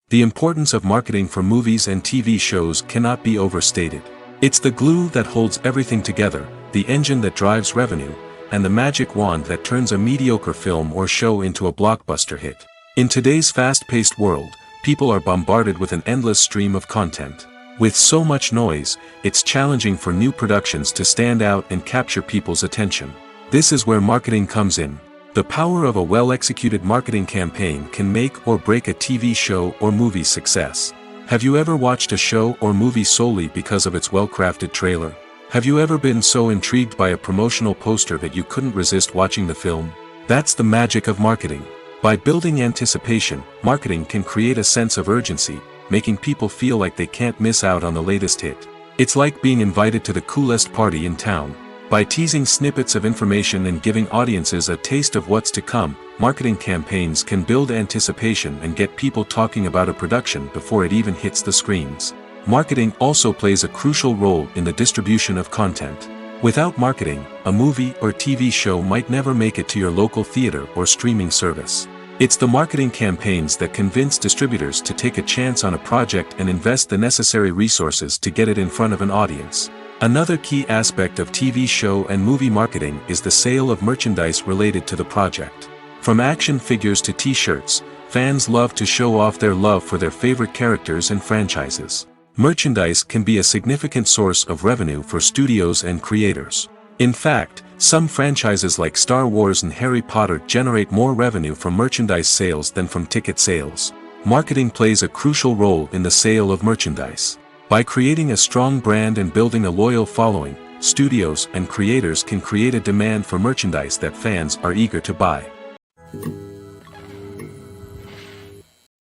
The importance of marketing for movies and TV shows cannot be overstated. It's the glue that holds everything together, the engine that drives revenue, and the magic wand that turns a mediocre film or show into a blockbuster hit. In today's fast-paced world, people are bombarded with an endless stream of content. With so much noise, it's challenging for new productions to stand out and capture people's attention. This is where marketing comes in. The power of a well-executed marketing campaign can make or break a TV show or movie's success. Have you ever watched a show or movie solely because of its well-crafted trailer? Have you ever been so intrigued by a promotional poster that you couldn't resist watching the film? That's the magic of marketing. By building anticipation, marketing can create a sense of urgency, making people feel like they can't miss out on the latest hit. It's like being invited to the coolest party in town. By teasing snippets of information and giving audiences a taste of what's to come, marketing campaigns can build anticipation and get people talking about a production before it even hits the screens. Marketing also plays a crucial role in the distribution of content. Without marketing, a movie or TV show might never make it to your local theater or streaming service. It's the marketing campaigns that convince distributors to take a chance on a project and invest the necessary resources to get it in front of an audience. Another key aspect of TV show and movie marketing is the sale of merchandise related to the project. From action figures to t-shirts, fans love to show off their love for their favorite characters and franchises. Merchandise can be a significant source of revenue for studios and creators. In fact, some franchises like Star Wars and Harry Potter generate more revenue from merchandise sales than from ticket sales. Marketing plays a crucial role in the sale of merchandise. By creating a strong brand and building a loyal following, studios and creators can create a demand for merchandise that fans are eager to buy.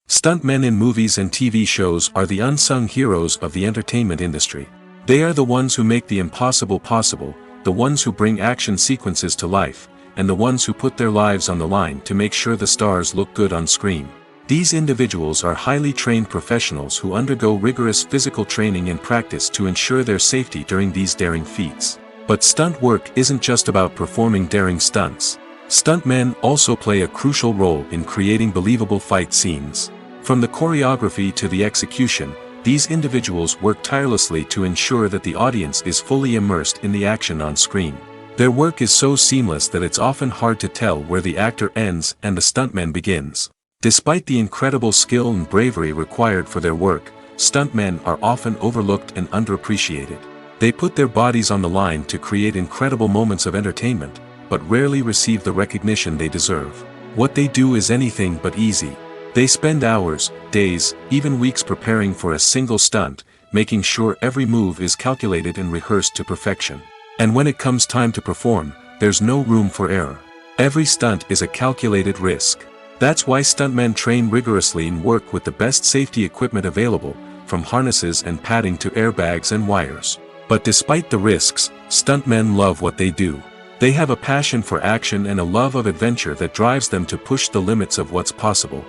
Stuntmen in movies and TV shows are the unsung heroes of the entertainment industry. They are the ones who make the impossible possible, the ones who bring action sequences to life, and the ones who put their lives on the line to make sure the stars look good on screen. These individuals are highly trained professionals who undergo rigorous physical training and practice to ensure their safety during these daring feats. But stunt work isn't just about performing daring stunts. Stuntmen also play a crucial role in creating believable fight scenes. From the choreography to the execution, these individuals work tirelessly to ensure that the audience is fully immersed in the action on screen. Their work is so seamless that it's often hard to tell where the actor ends and the stuntman begins. Despite the incredible skill and bravery required for their work, stuntmen are often overlooked and underappreciated. They put their bodies on the line to create incredible moments of entertainment, but rarely receive the recognition they deserve. What they do is anything but easy. They spend hours, days, even weeks preparing for a single stunt, making sure every move is calculated and rehearsed to perfection. And when it comes time to perform, there's no room for error. Every stunt is a calculated risk. That's why stuntmen train rigorously and work with the best safety equipment available, from harnesses and padding to airbags and wires. But despite the risks, stuntmen love what they do. They have a passion for action and a love of adventure that drives them to push the limits of what's possible.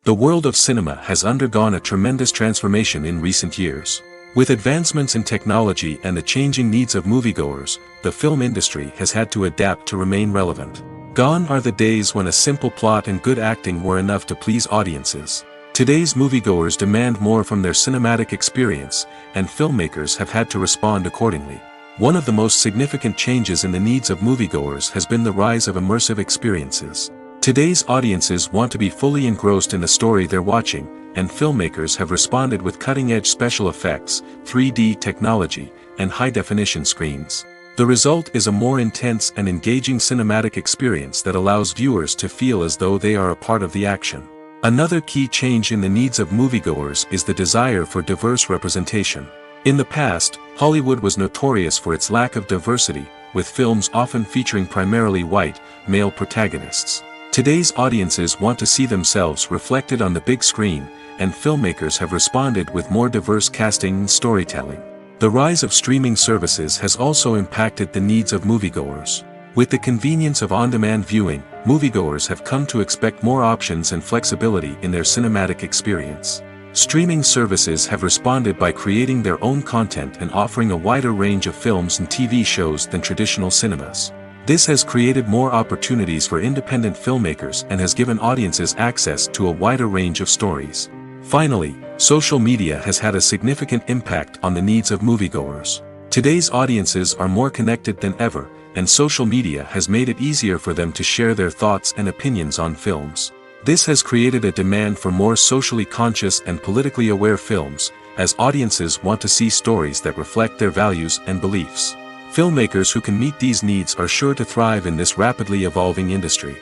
The world of cinema has undergone a tremendous transformation in recent years. With advancements in technology and the changing needs of moviegoers, the film industry has had to adapt to remain relevant. Gone are the days when a simple plot and good acting were enough to please audiences. Today's moviegoers demand more from their cinematic experience, and filmmakers have had to respond accordingly. One of the most significant changes in the needs of moviegoers has been the rise of immersive experiences. Today's audiences want to be fully engrossed in the story they're watching, and filmmakers have responded with cutting-edge special effects, 3D technology, and high-definition screens. The result is a more intense and engaging cinematic experience that allows viewers to feel as though they are a part of the action. Another key change in the needs of moviegoers is the desire for diverse representation. In the past, Hollywood was notorious for its lack of diversity, with films often featuring primarily white, male protagonists. Today's audiences want to see themselves reflected on the big screen, and filmmakers have responded with more diverse casting and storytelling. The rise of streaming services has also impacted the needs of moviegoers. With the convenience of on-demand viewing, moviegoers have come to expect more options and flexibility in their cinematic experience. Streaming services have responded by creating their own content and offering a wider range of films and TV shows than traditional cinemas. This has created more opportunities for independent filmmakers and has given audiences access to a wider range of stories. Finally, social media has had a significant impact on the needs of moviegoers. Today's audiences are more connected than ever, and social media has made it easier for them to share their thoughts and opinions on films. This has created a demand for more socially conscious and politically aware films, as audiences want to see stories that reflect their values and beliefs. Filmmakers who can meet these needs are sure to thrive in this rapidly evolving industry.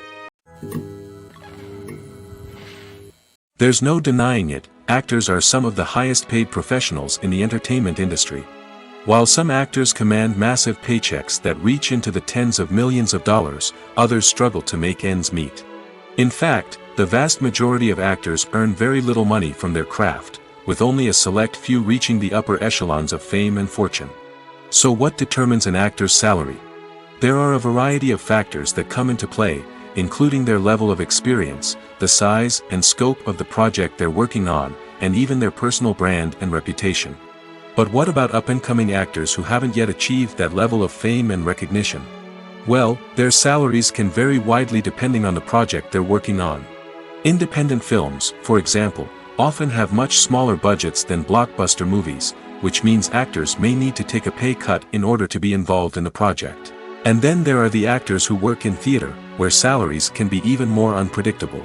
There's no denying it, actors are some of the highest paid professionals in the entertainment industry. While some actors command massive paychecks that reach into the tens of millions of dollars, others struggle to make ends meet. In fact, the vast majority of actors earn very little money from their craft, with only a select few reaching the upper echelons of fame and fortune. So what determines an actor's salary? There are a variety of factors that come into play, including their level of experience, the size and scope of the project they're working on, and even their personal brand and reputation. But what about up-and-coming actors who haven't yet achieved that level of fame and recognition? Well, their salaries can vary widely depending on the project they're working on. Independent films, for example, often have much smaller budgets than blockbuster movies, which means actors may need to take a pay cut in order to be involved in the project. And then there are the actors who work in theater, where salaries can be even more unpredictable.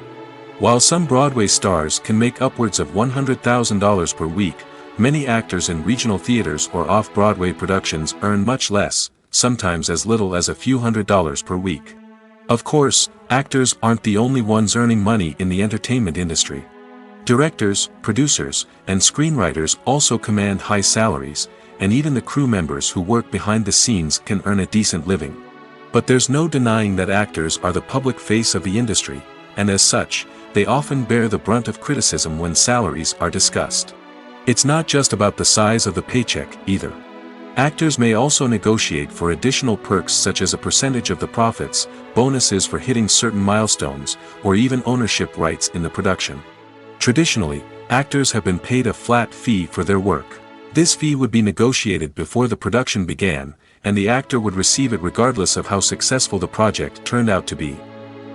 While some Broadway stars can make upwards of $100,000 per week, many actors in regional theaters or off-Broadway productions earn much less, sometimes as little as a few $100s per week. Of course, actors aren't the only ones earning money in the entertainment industry. Directors, producers, and screenwriters also command high salaries, and even the crew members who work behind the scenes can earn a decent living. But there's no denying that actors are the public face of the industry, and as such, they often bear the brunt of criticism when salaries are discussed. It's not just about the size of the paycheck, either. Actors may also negotiate for additional perks such as a percentage of the profits, bonuses for hitting certain milestones, or even ownership rights in the production. Traditionally, actors have been paid a flat fee for their work. This fee would be negotiated before the production began, and the actor would receive it regardless of how successful the project turned out to be.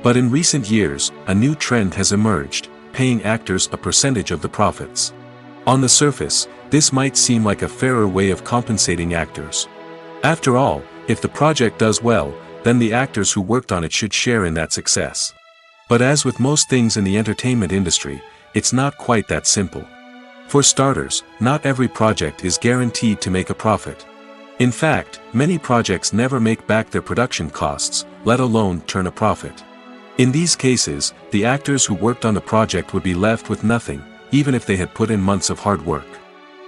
But in recent years, a new trend has emerged, paying actors a percentage of the profits. On the surface, This might seem like a fairer way of compensating actors. After all, if the project does well, then the actors who worked on it should share in that success. But as with most things in the entertainment industry, it's not quite that simple. For starters, not every project is guaranteed to make a profit. In fact, many projects never make back their production costs, let alone turn a profit. In these cases, the actors who worked on the project would be left with nothing, even if they had put in months of hard work.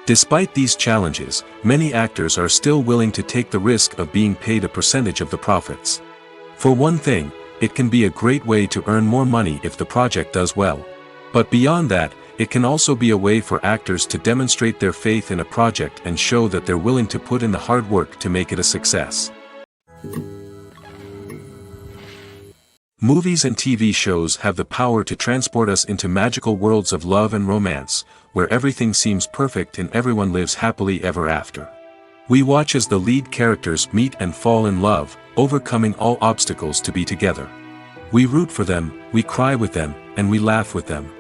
Despite these challenges, many actors are still willing to take the risk of being paid a percentage of the profits. For one thing, it can be a great way to earn more money if the project does well. But beyond that, it can also be a way for actors to demonstrate their faith in a project and show that they're willing to put in the hard work to make it a success. Movies and TV shows have the power to transport us into magical worlds of love and romance, where everything seems perfect and everyone lives happily ever after. We watch as the lead characters meet and fall in love, overcoming all obstacles to be together. We root for them, we cry with them, and we laugh with them.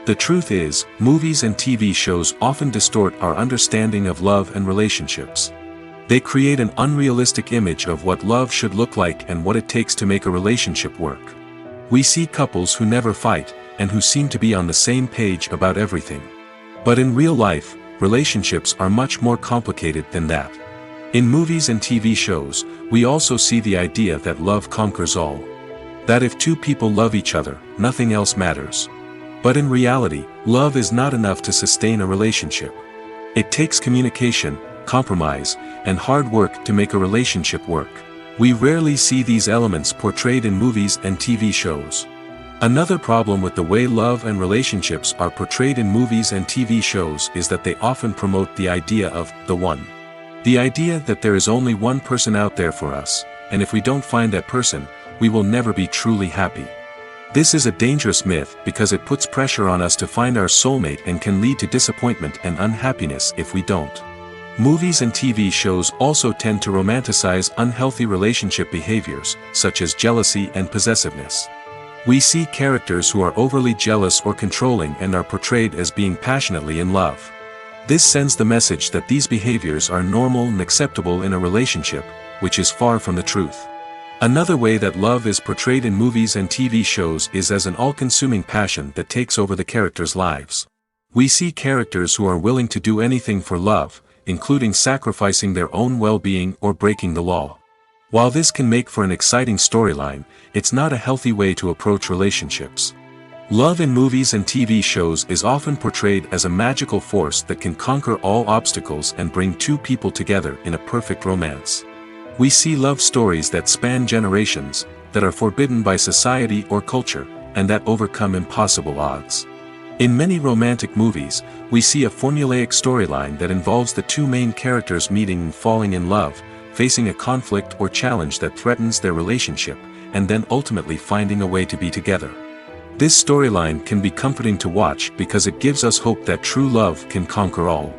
The truth is, movies and TV shows often distort our understanding of love and relationships. They create an unrealistic image of what love should look like and what it takes to make a relationship work. We see couples who never fight, and who seem to be on the same page about everything. But in real life, relationships are much more complicated than that. In movies and TV shows, we also see the idea that love conquers all. That if two people love each other, nothing else matters. But in reality, love is not enough to sustain a relationship. It takes communication, compromise, and hard work to make a relationship work. We rarely see these elements portrayed in movies and TV shows. Another problem with the way love and relationships are portrayed in movies and TV shows is that they often promote the idea of the one. The idea that there is only one person out there for us, and if we don't find that person, we will never be truly happy. This is a dangerous myth because it puts pressure on us to find our soulmate and can lead to disappointment and unhappiness if we don't. Movies and TV shows also tend to romanticize unhealthy relationship behaviors, such as jealousy and possessiveness. We see characters who are overly jealous or controlling and are portrayed as being passionately in love. This sends the message that these behaviors are normal and acceptable in a relationship, which is far from the truth. Another way that love is portrayed in movies and TV shows is as an all-consuming passion that takes over the characters' lives. We see characters who are willing to do anything for love, including sacrificing their own well-being or breaking the law. While this can make for an exciting storyline, it's not a healthy way to approach relationships. Love in movies and TV shows is often portrayed as a magical force that can conquer all obstacles and bring two people together in a perfect romance. We see love stories that span generations, that are forbidden by society or culture, and that overcome impossible odds. In many romantic movies, we see a formulaic storyline that involves the two main characters meeting and falling in love, facing a conflict or challenge that threatens their relationship, and then ultimately finding a way to be together. This storyline can be comforting to watch because it gives us hope that true love can conquer all.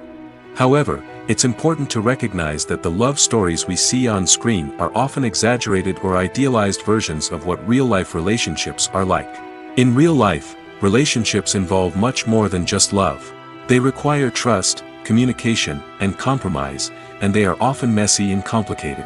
However, it's important to recognize that the love stories we see on screen are often exaggerated or idealized versions of what real-life relationships are like. In real life, relationships involve much more than just love. They require trust, communication, and compromise, and they are often messy and complicated.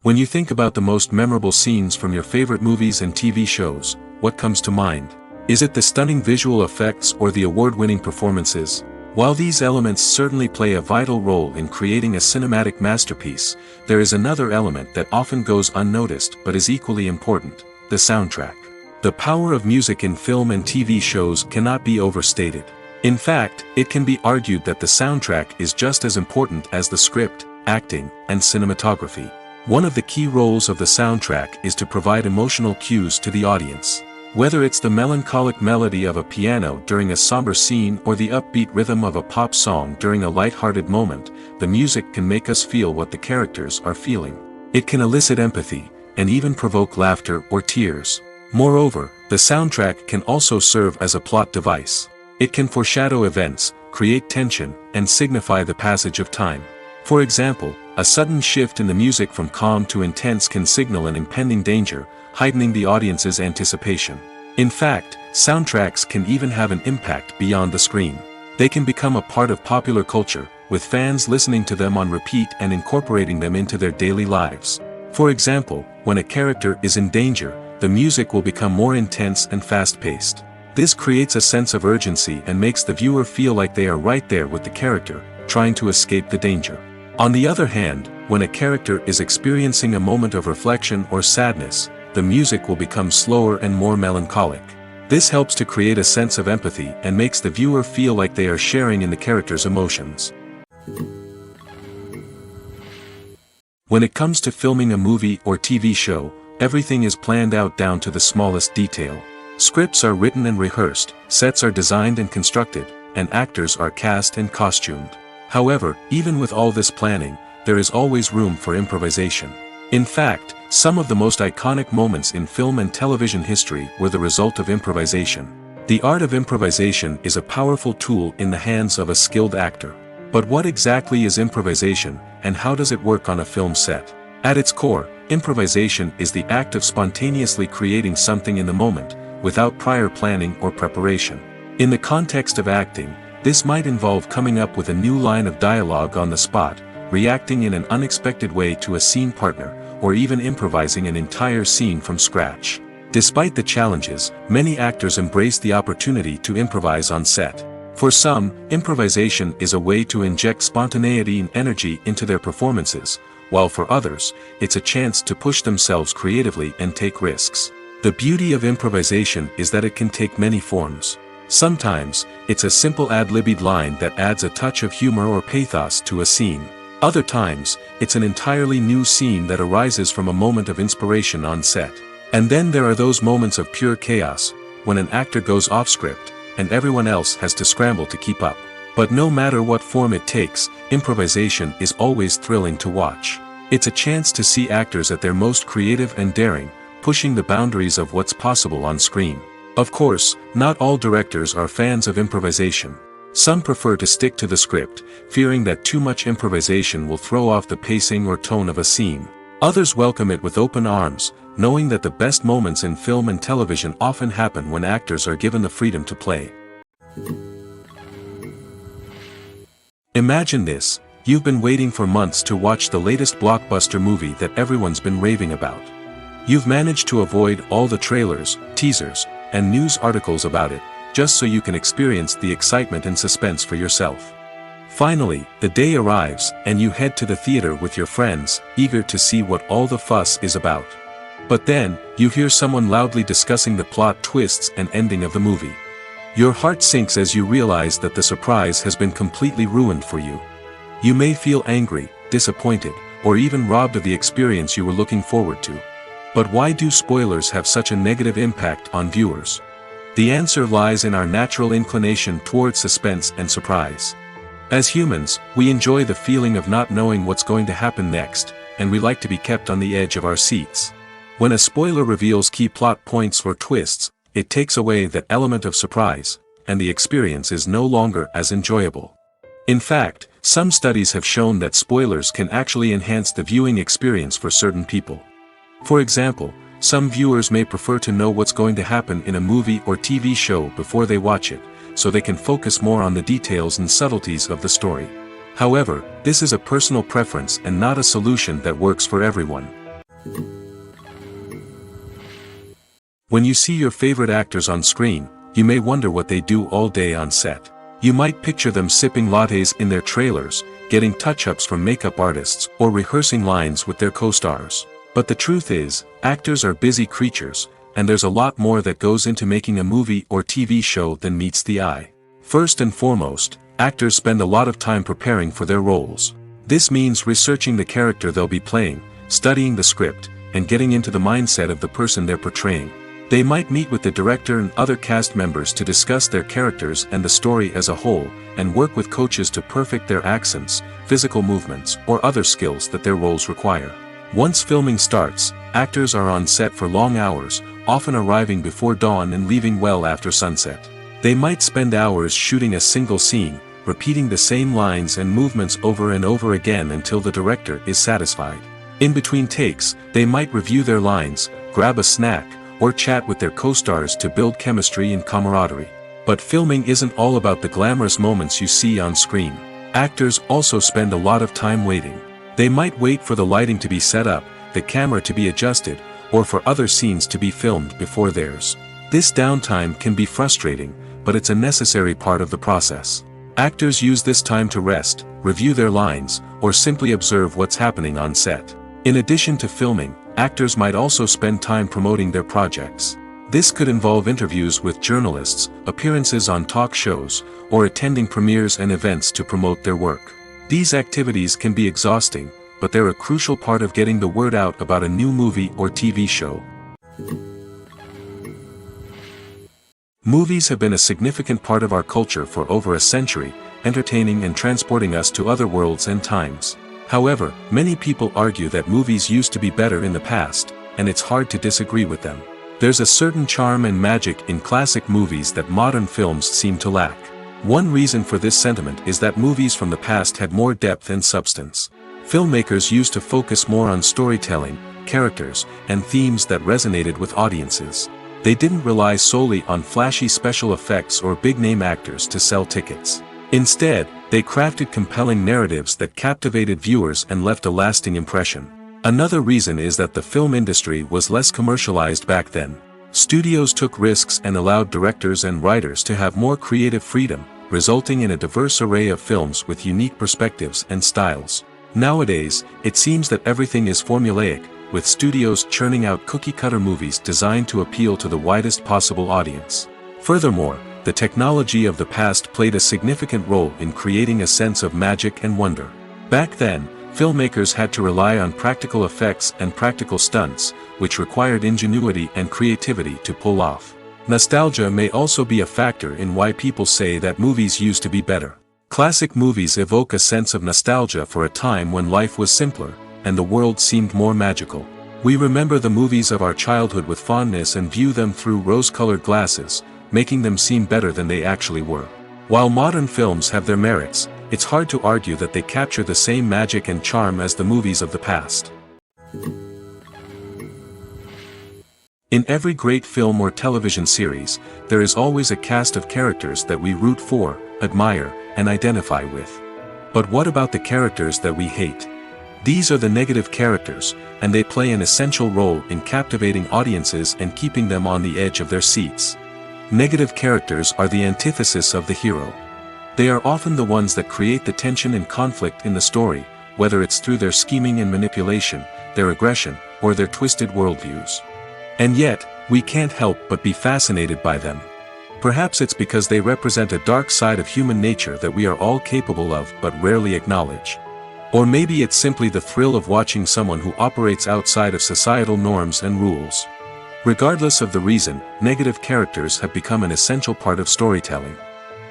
When you think about the most memorable scenes from your favorite movies and TV shows, what comes to mind? Is it the stunning visual effects or the award-winning performances? While these elements certainly play a vital role in creating a cinematic masterpiece, there is another element that often goes unnoticed but is equally important: the soundtrack. The power of music in film and TV shows cannot be overstated. In fact, it can be argued that the soundtrack is just as important as the script, acting, and cinematography. One of the key roles of the soundtrack is to provide emotional cues to the audience. Whether it's the melancholic melody of a piano during a somber scene or the upbeat rhythm of a pop song during a light-hearted moment, the music can make us feel what the characters are feeling. It can elicit empathy, and even provoke laughter or tears. Moreover, the soundtrack can also serve as a plot device. It can foreshadow events, create tension, and signify the passage of time. For example, a sudden shift in the music from calm to intense can signal an impending danger, heightening the audience's anticipation. In fact, Soundtracks can even have an impact beyond the screen. They can become a part of popular culture, with fans listening to them on repeat and incorporating them into their daily lives. For example, when a character is in danger, the music will become more intense and fast-paced. This creates a sense of urgency and makes the viewer feel like they are right there with the character, trying to escape the danger. On the other hand, when a character is experiencing a moment of reflection or sadness, the music will become slower and more melancholic. This helps to create a sense of empathy and makes the viewer feel like they are sharing in the character's emotions. When it comes to filming a movie or TV show, everything is planned out down to the smallest detail. Scripts are written and rehearsed, sets are designed and constructed, and actors are cast and costumed. However, even with all this planning, there is always room for improvisation. In fact, some of the most iconic moments in film and television history were the result of improvisation. The art of improvisation is a powerful tool in the hands of a skilled actor. But what exactly is improvisation, and how does it work on a film set? At its core, improvisation is the act of spontaneously creating something in the moment, without prior planning or preparation. In the context of acting, this might involve coming up with a new line of dialogue on the spot, reacting in an unexpected way to a scene partner, or even improvising an entire scene from scratch. Despite the challenges, many actors embrace the opportunity to improvise on set. For some, improvisation is a way to inject spontaneity and energy into their performances, while for others, it's a chance to push themselves creatively and take risks. The beauty of improvisation is that it can take many forms. Sometimes, it's a simple ad-libbed line that adds a touch of humor or pathos to a scene. Other times, it's an entirely new scene that arises from a moment of inspiration on set. And then there are those moments of pure chaos, when an actor goes off script, and everyone else has to scramble to keep up. But no matter what form it takes, improvisation is always thrilling to watch. It's a chance to see actors at their most creative and daring, pushing the boundaries of what's possible on screen. Of course, not all directors are fans of improvisation. Some prefer to stick to the script, fearing that too much improvisation will throw off the pacing or tone of a scene. Others welcome it with open arms, knowing that the best moments in film and television often happen when actors are given the freedom to play. Imagine this: you've been waiting for months to watch the latest blockbuster movie that everyone's been raving about. You've managed to avoid all the trailers, teasers, and news articles about it, just so you can experience the excitement and suspense for yourself. Finally, the day arrives, and you head to the theater with your friends, eager to see what all the fuss is about. But then, you hear someone loudly discussing the plot twists and ending of the movie. Your heart sinks as you realize that the surprise has been completely ruined for you. You may feel angry, disappointed, or even robbed of the experience you were looking forward to. But why do spoilers have such a negative impact on viewers? The answer lies in our natural inclination toward suspense and surprise. As humans, we enjoy the feeling of not knowing what's going to happen next, and we like to be kept on the edge of our seats. When a spoiler reveals key plot points or twists, it takes away that element of surprise, and the experience is no longer as enjoyable. In fact, some studies have shown that spoilers can actually enhance the viewing experience for certain people. For example, some viewers may prefer to know what's going to happen in a movie or TV show before they watch it, so they can focus more on the details and subtleties of the story. However, this is a personal preference and not a solution that works for everyone. When you see your favorite actors on screen, you may wonder what they do all day on set. You might picture them sipping lattes in their trailers, getting touch-ups from makeup artists, or rehearsing lines with their co-stars. But the truth is, actors are busy creatures, and there's a lot more that goes into making a movie or TV show than meets the eye. First and foremost, actors spend a lot of time preparing for their roles. This means researching the character they'll be playing, studying the script, and getting into the mindset of the person they're portraying. They might meet with the director and other cast members to discuss their characters and the story as a whole, and work with coaches to perfect their accents, physical movements, or other skills that their roles require. Once filming starts, actors are on set for long hours, often arriving before dawn and leaving well after sunset. They might spend hours shooting a single scene, repeating the same lines and movements over and over again until the director is satisfied. In between takes, they might review their lines, grab a snack, or chat with their co-stars to build chemistry and camaraderie. But filming isn't all about the glamorous moments you see on screen. Actors also spend a lot of time waiting. They might wait for the lighting to be set up, the camera to be adjusted, or for other scenes to be filmed before theirs. This downtime can be frustrating, but it's a necessary part of the process. Actors use this time to rest, review their lines, or simply observe what's happening on set. In addition to filming, actors might also spend time promoting their projects. This could involve interviews with journalists, appearances on talk shows, or attending premieres and events to promote their work. These activities can be exhausting, but they're a crucial part of getting the word out about a new movie or TV show. Movies have been a significant part of our culture for over a century, entertaining and transporting us to other worlds and times. However, many people argue that movies used to be better in the past, and it's hard to disagree with them. There's a certain charm and magic in classic movies that modern films seem to lack. One reason for this sentiment is that movies from the past had more depth and substance. Filmmakers used to focus more on storytelling, characters, and themes that resonated with audiences. They didn't rely solely on flashy special effects or big-name actors to sell tickets. Instead, they crafted compelling narratives that captivated viewers and left a lasting impression. Another reason is that the film industry was less commercialized back then. Studios took risks and allowed directors and writers to have more creative freedom, resulting in a diverse array of films with unique perspectives and styles. Nowadays, it seems that everything is formulaic, with studios churning out cookie-cutter movies designed to appeal to the widest possible audience. Furthermore, the technology of the past played a significant role in creating a sense of magic and wonder. Back then, filmmakers had to rely on practical effects and practical stunts, which required ingenuity and creativity to pull off. Nostalgia may also be a factor in why people say that movies used to be better. Classic movies evoke a sense of nostalgia for a time when life was simpler, and the world seemed more magical. We remember the movies of our childhood with fondness and view them through rose-colored glasses, making them seem better than they actually were. While modern films have their merits, it's hard to argue that they capture the same magic and charm as the movies of the past. In every great film or television series, there is always a cast of characters that we root for, admire, and identify with. But what about the characters that we hate? These are the negative characters, and they play an essential role in captivating audiences and keeping them on the edge of their seats. Negative characters are the antithesis of the hero. They are often the ones that create the tension and conflict in the story, whether it's through their scheming and manipulation, their aggression, or their twisted worldviews. And yet, we can't help but be fascinated by them. Perhaps it's because they represent a dark side of human nature that we are all capable of but rarely acknowledge. Or maybe it's simply the thrill of watching someone who operates outside of societal norms and rules. Regardless of the reason, negative characters have become an essential part of storytelling.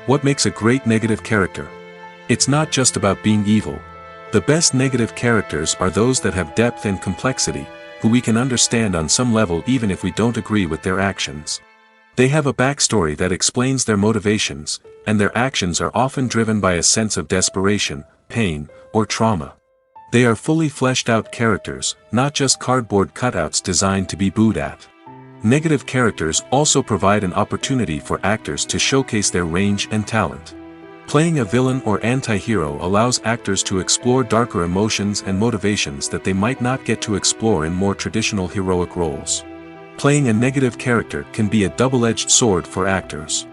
What makes a great negative character? It's not just about being evil. The best negative characters are those that have depth and complexity, who we can understand on some level even if we don't agree with their actions. They have a backstory that explains their motivations, and their actions are often driven by a sense of desperation, pain, or trauma. They are fully fleshed out characters, not just cardboard cutouts designed to be booed at. Negative characters also provide an opportunity for actors to showcase their range and talent. Playing a villain or anti-hero allows actors to explore darker emotions and motivations that they might not get to explore in more traditional heroic roles. Playing a negative character can be a double-edged sword for actors.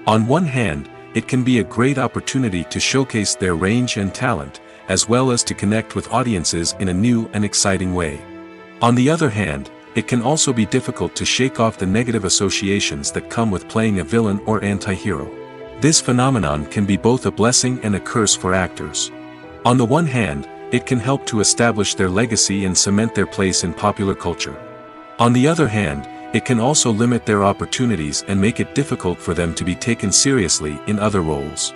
On one hand, it can be a great opportunity to showcase their range and talent, as well as to connect with audiences in a new and exciting way. On the other hand, it can also be difficult to shake off the negative associations that come with playing a villain or anti-hero. This phenomenon can be both a blessing and a curse for actors. On the one hand, it can help to establish their legacy and cement their place in popular culture. On the other hand, it can also limit their opportunities and make it difficult for them to be taken seriously in other roles.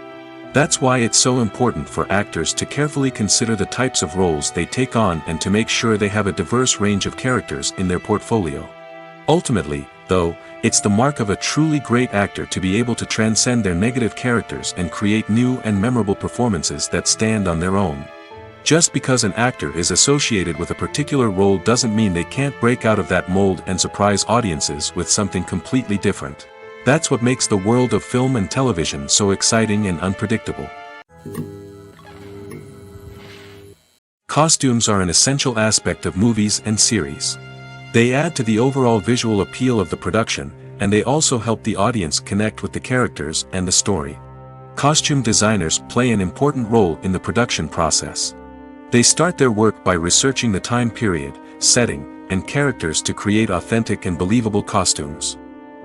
That's why it's so important for actors to carefully consider the types of roles they take on and to make sure they have a diverse range of characters in their portfolio. Ultimately, though, it's the mark of a truly great actor to be able to transcend their negative characters and create new and memorable performances that stand on their own. Just because an actor is associated with a particular role doesn't mean they can't break out of that mold and surprise audiences with something completely different. That's what makes the world of film and television so exciting and unpredictable. Costumes are an essential aspect of movies and series. They add to the overall visual appeal of the production, and they also help the audience connect with the characters and the story. Costume designers play an important role in the production process. They start their work by researching the time period, setting, and characters to create authentic and believable costumes.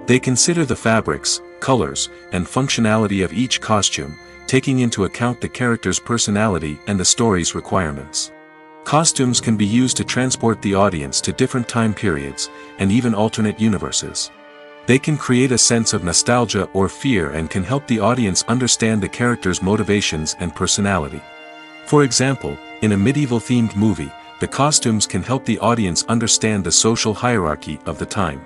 They consider the fabrics, colors, and functionality of each costume, taking into account the character's personality and the story's requirements. Costumes can be used to transport the audience to different time periods, and even alternate universes. They can create a sense of nostalgia or fear and can help the audience understand the character's motivations and personality. For example, in a medieval-themed movie, the costumes can help the audience understand the social hierarchy of the time.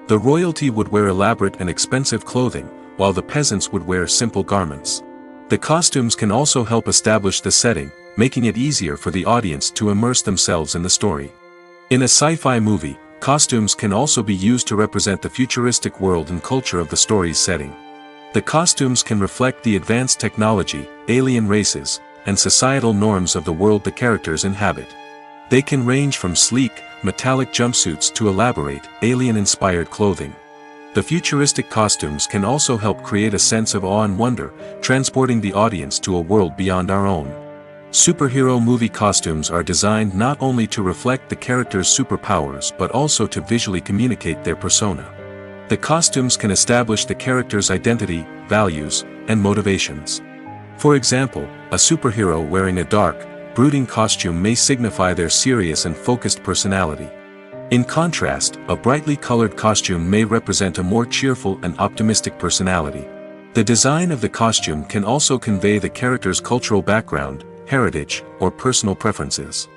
The royalty would wear elaborate and expensive clothing, while the peasants would wear simple garments. The costumes can also help establish the setting, making it easier for the audience to immerse themselves in the story. In a sci-fi movie, costumes can also be used to represent the futuristic world and culture of the story's setting. The costumes can reflect the advanced technology, alien races, and societal norms of the world the characters inhabit. They can range from sleek, metallic jumpsuits to elaborate, alien-inspired clothing. The futuristic costumes can also help create a sense of awe and wonder, transporting the audience to a world beyond our own. Superhero movie costumes are designed not only to reflect the character's superpowers but also to visually communicate their persona. The costumes can establish the character's identity, values, and motivations. For example, a superhero wearing a dark, brooding costume may signify their serious and focused personality. In contrast, a brightly colored costume may represent a more cheerful and optimistic personality. The design of the costume can also convey the character's cultural background, heritage, or personal preferences.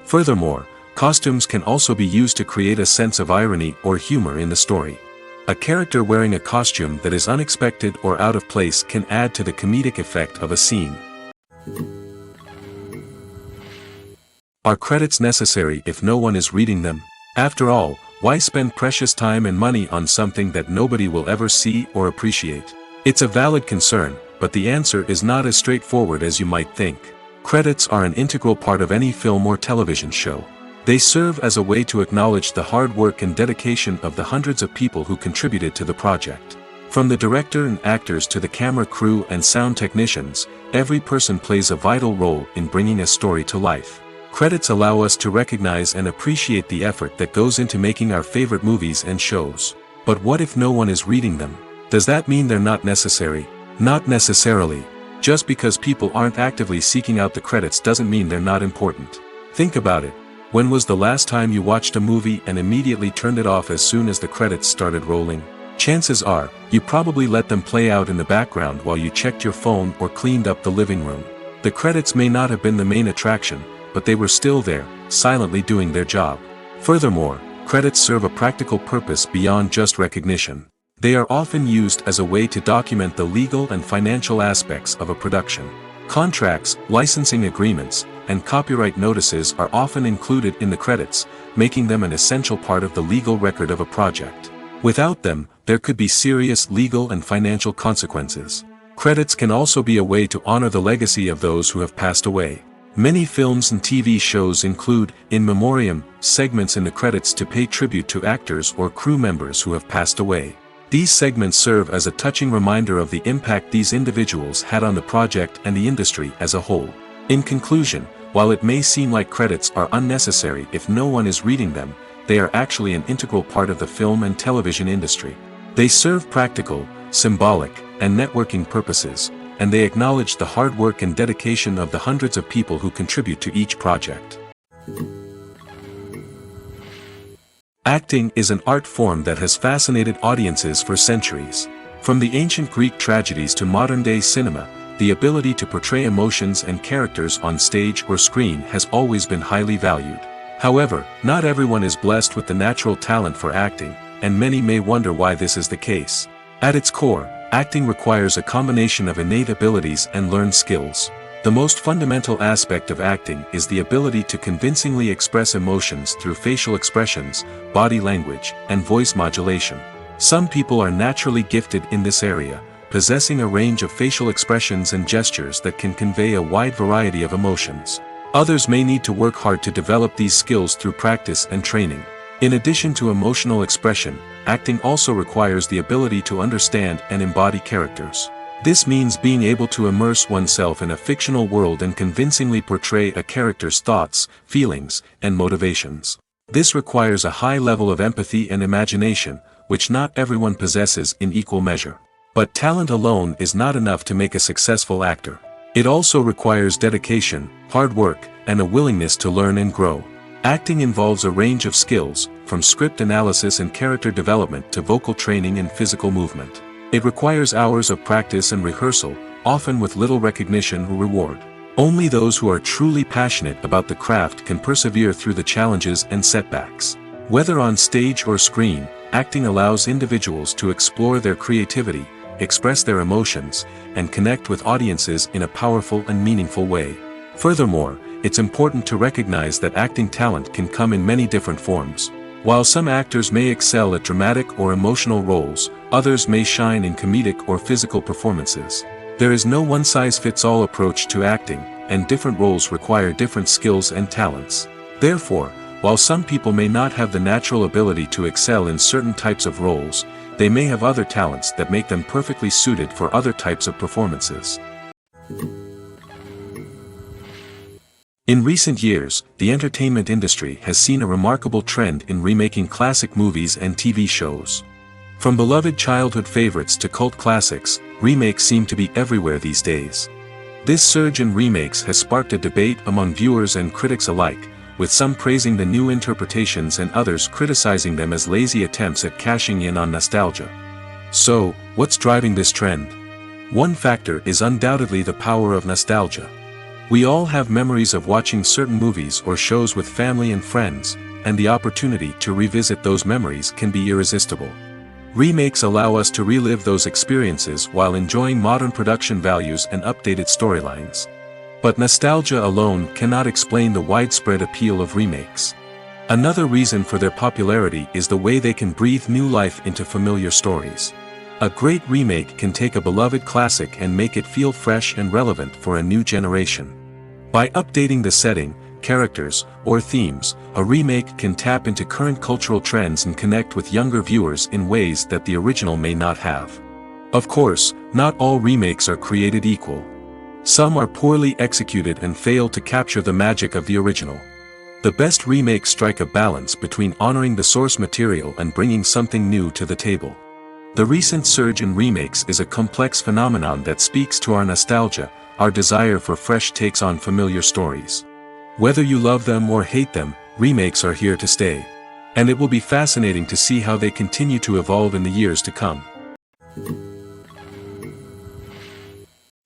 Furthermore, costumes can also be used to create a sense of irony or humor in the story. A character wearing a costume that is unexpected or out of place can add to the comedic effect of a scene. Are credits necessary if no one is reading them? After all, why spend precious time and money on something that nobody will ever see or appreciate? It's a valid concern, but the answer is not as straightforward as you might think. Credits are an integral part of any film or television show. They serve as a way to acknowledge the hard work and dedication of the hundreds of people who contributed to the project. From the director and actors to the camera crew and sound technicians, every person plays a vital role in bringing a story to life. Credits allow us to recognize and appreciate the effort that goes into making our favorite movies and shows. But what if no one is reading them? Does that mean they're not necessary? Not necessarily. Just because people aren't actively seeking out the credits doesn't mean they're not important. Think about it. When was the last time you watched a movie and immediately turned it off as soon as the credits started rolling? Chances are, you probably let them play out in the background while you checked your phone or cleaned up the living room. The credits may not have been the main attraction, but they were still there, silently doing their job. Furthermore, credits serve a practical purpose beyond just recognition. They are often used as a way to document the legal and financial aspects of a production. Contracts, licensing agreements, and copyright notices are often included in the credits, making them an essential part of the legal record of a project. Without them, there could be serious legal and financial consequences. Credits can also be a way to honor the legacy of those who have passed away. Many films and TV shows include, in memoriam, segments in the credits to pay tribute to actors or crew members who have passed away. These segments serve as a touching reminder of the impact these individuals had on the project and the industry as a whole. In conclusion, while it may seem like credits are unnecessary if no one is reading them, they are actually an integral part of the film and television industry. They serve practical, symbolic, and networking purposes, and they acknowledge the hard work and dedication of the hundreds of people who contribute to each project. Acting is an art form that has fascinated audiences for centuries. From the ancient Greek tragedies to modern-day cinema, the ability to portray emotions and characters on stage or screen has always been highly valued. However, not everyone is blessed with the natural talent for acting, and many may wonder why this is the case. At its core, acting requires a combination of innate abilities and learned skills. The most fundamental aspect of acting is the ability to convincingly express emotions through facial expressions, body language, and voice modulation. Some people are naturally gifted in this area, possessing a range of facial expressions and gestures that can convey a wide variety of emotions. Others may need to work hard to develop these skills through practice and training. In addition to emotional expression, acting also requires the ability to understand and embody characters. This means being able to immerse oneself in a fictional world and convincingly portray a character's thoughts, feelings, and motivations. This requires a high level of empathy and imagination, which not everyone possesses in equal measure. But talent alone is not enough to make a successful actor. It also requires dedication, hard work, and a willingness to learn and grow. Acting involves a range of skills, from script analysis and character development to vocal training and physical movement. It requires hours of practice and rehearsal, often with little recognition or reward. Only those who are truly passionate about the craft can persevere through the challenges and setbacks. Whether on stage or screen, acting allows individuals to explore their creativity, express their emotions, and connect with audiences in a powerful and meaningful way. Furthermore, it's important to recognize that acting talent can come in many different forms. While some actors may excel at dramatic or emotional roles, others may shine in comedic or physical performances. There is no one-size-fits-all approach to acting, and different roles require different skills and talents. Therefore, while some people may not have the natural ability to excel in certain types of roles, they may have other talents that make them perfectly suited for other types of performances. In recent years, the entertainment industry has seen a remarkable trend in remaking classic movies and TV shows. From beloved childhood favorites to cult classics, remakes seem to be everywhere these days. This surge in remakes has sparked a debate among viewers and critics alike, with some praising the new interpretations and others criticizing them as lazy attempts at cashing in on nostalgia. So, what's driving this trend? One factor is undoubtedly the power of nostalgia. We all have memories of watching certain movies or shows with family and friends, and the opportunity to revisit those memories can be irresistible. Remakes allow us to relive those experiences while enjoying modern production values and updated storylines. But nostalgia alone cannot explain the widespread appeal of remakes. Another reason for their popularity is the way they can breathe new life into familiar stories. A great remake can take a beloved classic and make it feel fresh and relevant for a new generation. By updating the setting, characters, or themes, a remake can tap into current cultural trends and connect with younger viewers in ways that the original may not have. Of course, not all remakes are created equal. Some are poorly executed and fail to capture the magic of the original. The best remakes strike a balance between honoring the source material and bringing something new to the table. The recent surge in remakes is a complex phenomenon that speaks to our nostalgia, our desire for fresh takes on familiar stories. Whether you love them or hate them, remakes are here to stay. And it will be fascinating to see how they continue to evolve in the years to come.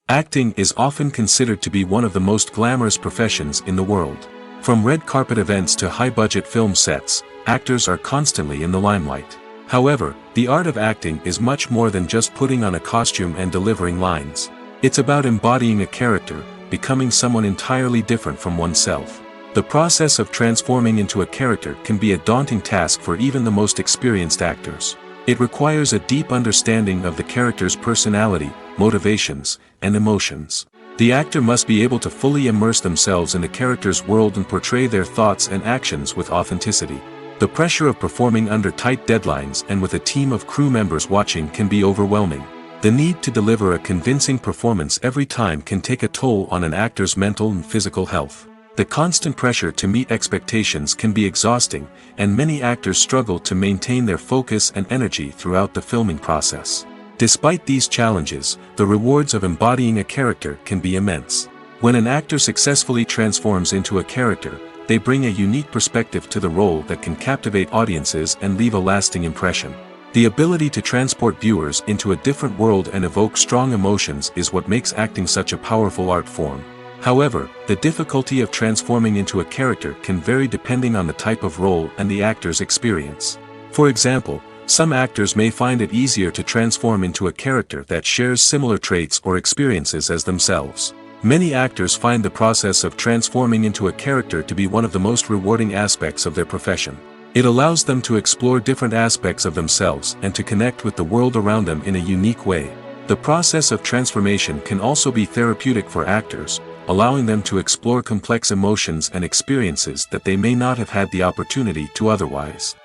Acting is often considered to be one of the most glamorous professions in the world. From red carpet events to high-budget film sets, actors are constantly in the limelight. However, the art of acting is much more than just putting on a costume and delivering lines. It's about embodying a character, becoming someone entirely different from oneself. The process of transforming into a character can be a daunting task for even the most experienced actors. It requires a deep understanding of the character's personality, motivations, and emotions. The actor must be able to fully immerse themselves in the character's world and portray their thoughts and actions with authenticity. The pressure of performing under tight deadlines and with a team of crew members watching can be overwhelming. The need to deliver a convincing performance every time can take a toll on an actor's mental and physical health. The constant pressure to meet expectations can be exhausting, and many actors struggle to maintain their focus and energy throughout the filming process. Despite these challenges, the rewards of embodying a character can be immense. When an actor successfully transforms into a character, they bring a unique perspective to the role that can captivate audiences and leave a lasting impression. The ability to transport viewers into a different world and evoke strong emotions is what makes acting such a powerful art form. However, the difficulty of transforming into a character can vary depending on the type of role and the actor's experience. For example, some actors may find it easier to transform into a character that shares similar traits or experiences as themselves. Many actors find the process of transforming into a character to be one of the most rewarding aspects of their profession. It allows them to explore different aspects of themselves and to connect with the world around them in a unique way. The process of transformation can also be therapeutic for actors, allowing them to explore complex emotions and experiences that they may not have had the opportunity to otherwise.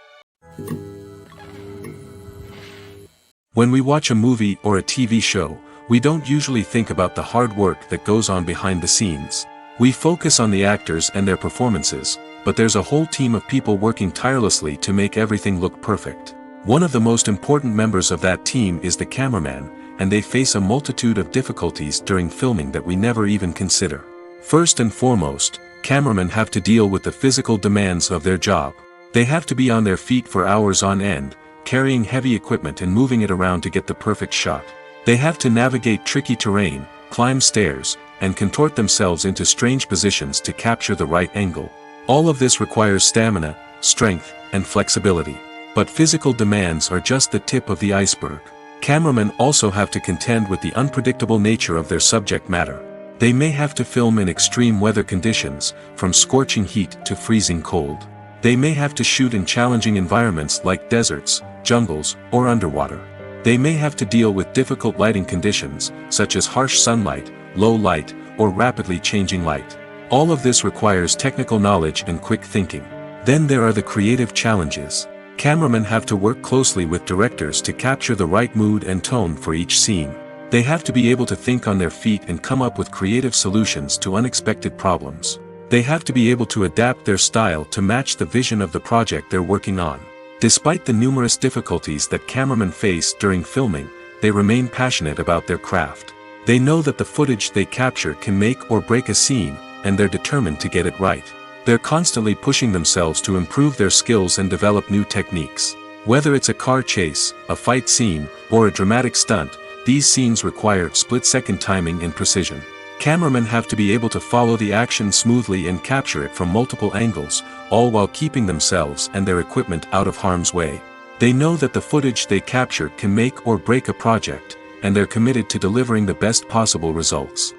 When we watch a movie or a TV show, we don't usually think about the hard work that goes on behind the scenes. We focus on the actors and their performances, but there's a whole team of people working tirelessly to make everything look perfect. One of the most important members of that team is the cameraman, and they face a multitude of difficulties during filming that we never even consider. First and foremost, cameramen have to deal with the physical demands of their job. They have to be on their feet for hours on end, carrying heavy equipment and moving it around to get the perfect shot. They have to navigate tricky terrain, climb stairs, and contort themselves into strange positions to capture the right angle. All of this requires stamina, strength, and flexibility. But physical demands are just the tip of the iceberg. Cameramen also have to contend with the unpredictable nature of their subject matter. They may have to film in extreme weather conditions, from scorching heat to freezing cold. They may have to shoot in challenging environments like deserts, jungles, or underwater. They may have to deal with difficult lighting conditions, such as harsh sunlight, low light, or rapidly changing light. All of this requires technical knowledge and quick thinking. Then there are the creative challenges. Cameramen have to work closely with directors to capture the right mood and tone for each scene. They have to be able to think on their feet and come up with creative solutions to unexpected problems. They have to be able to adapt their style to match the vision of the project they're working on. Despite the numerous difficulties that cameramen face during filming, they remain passionate about their craft. They know that the footage they capture can make or break a scene, and they're determined to get it right. They're constantly pushing themselves to improve their skills and develop new techniques. Whether it's a car chase, a fight scene, or a dramatic stunt, these scenes require split-second timing and precision. Cameramen have to be able to follow the action smoothly and capture it from multiple angles, all while keeping themselves and their equipment out of harm's way. They know that the footage they capture can make or break a project, and they're committed to delivering the best possible results.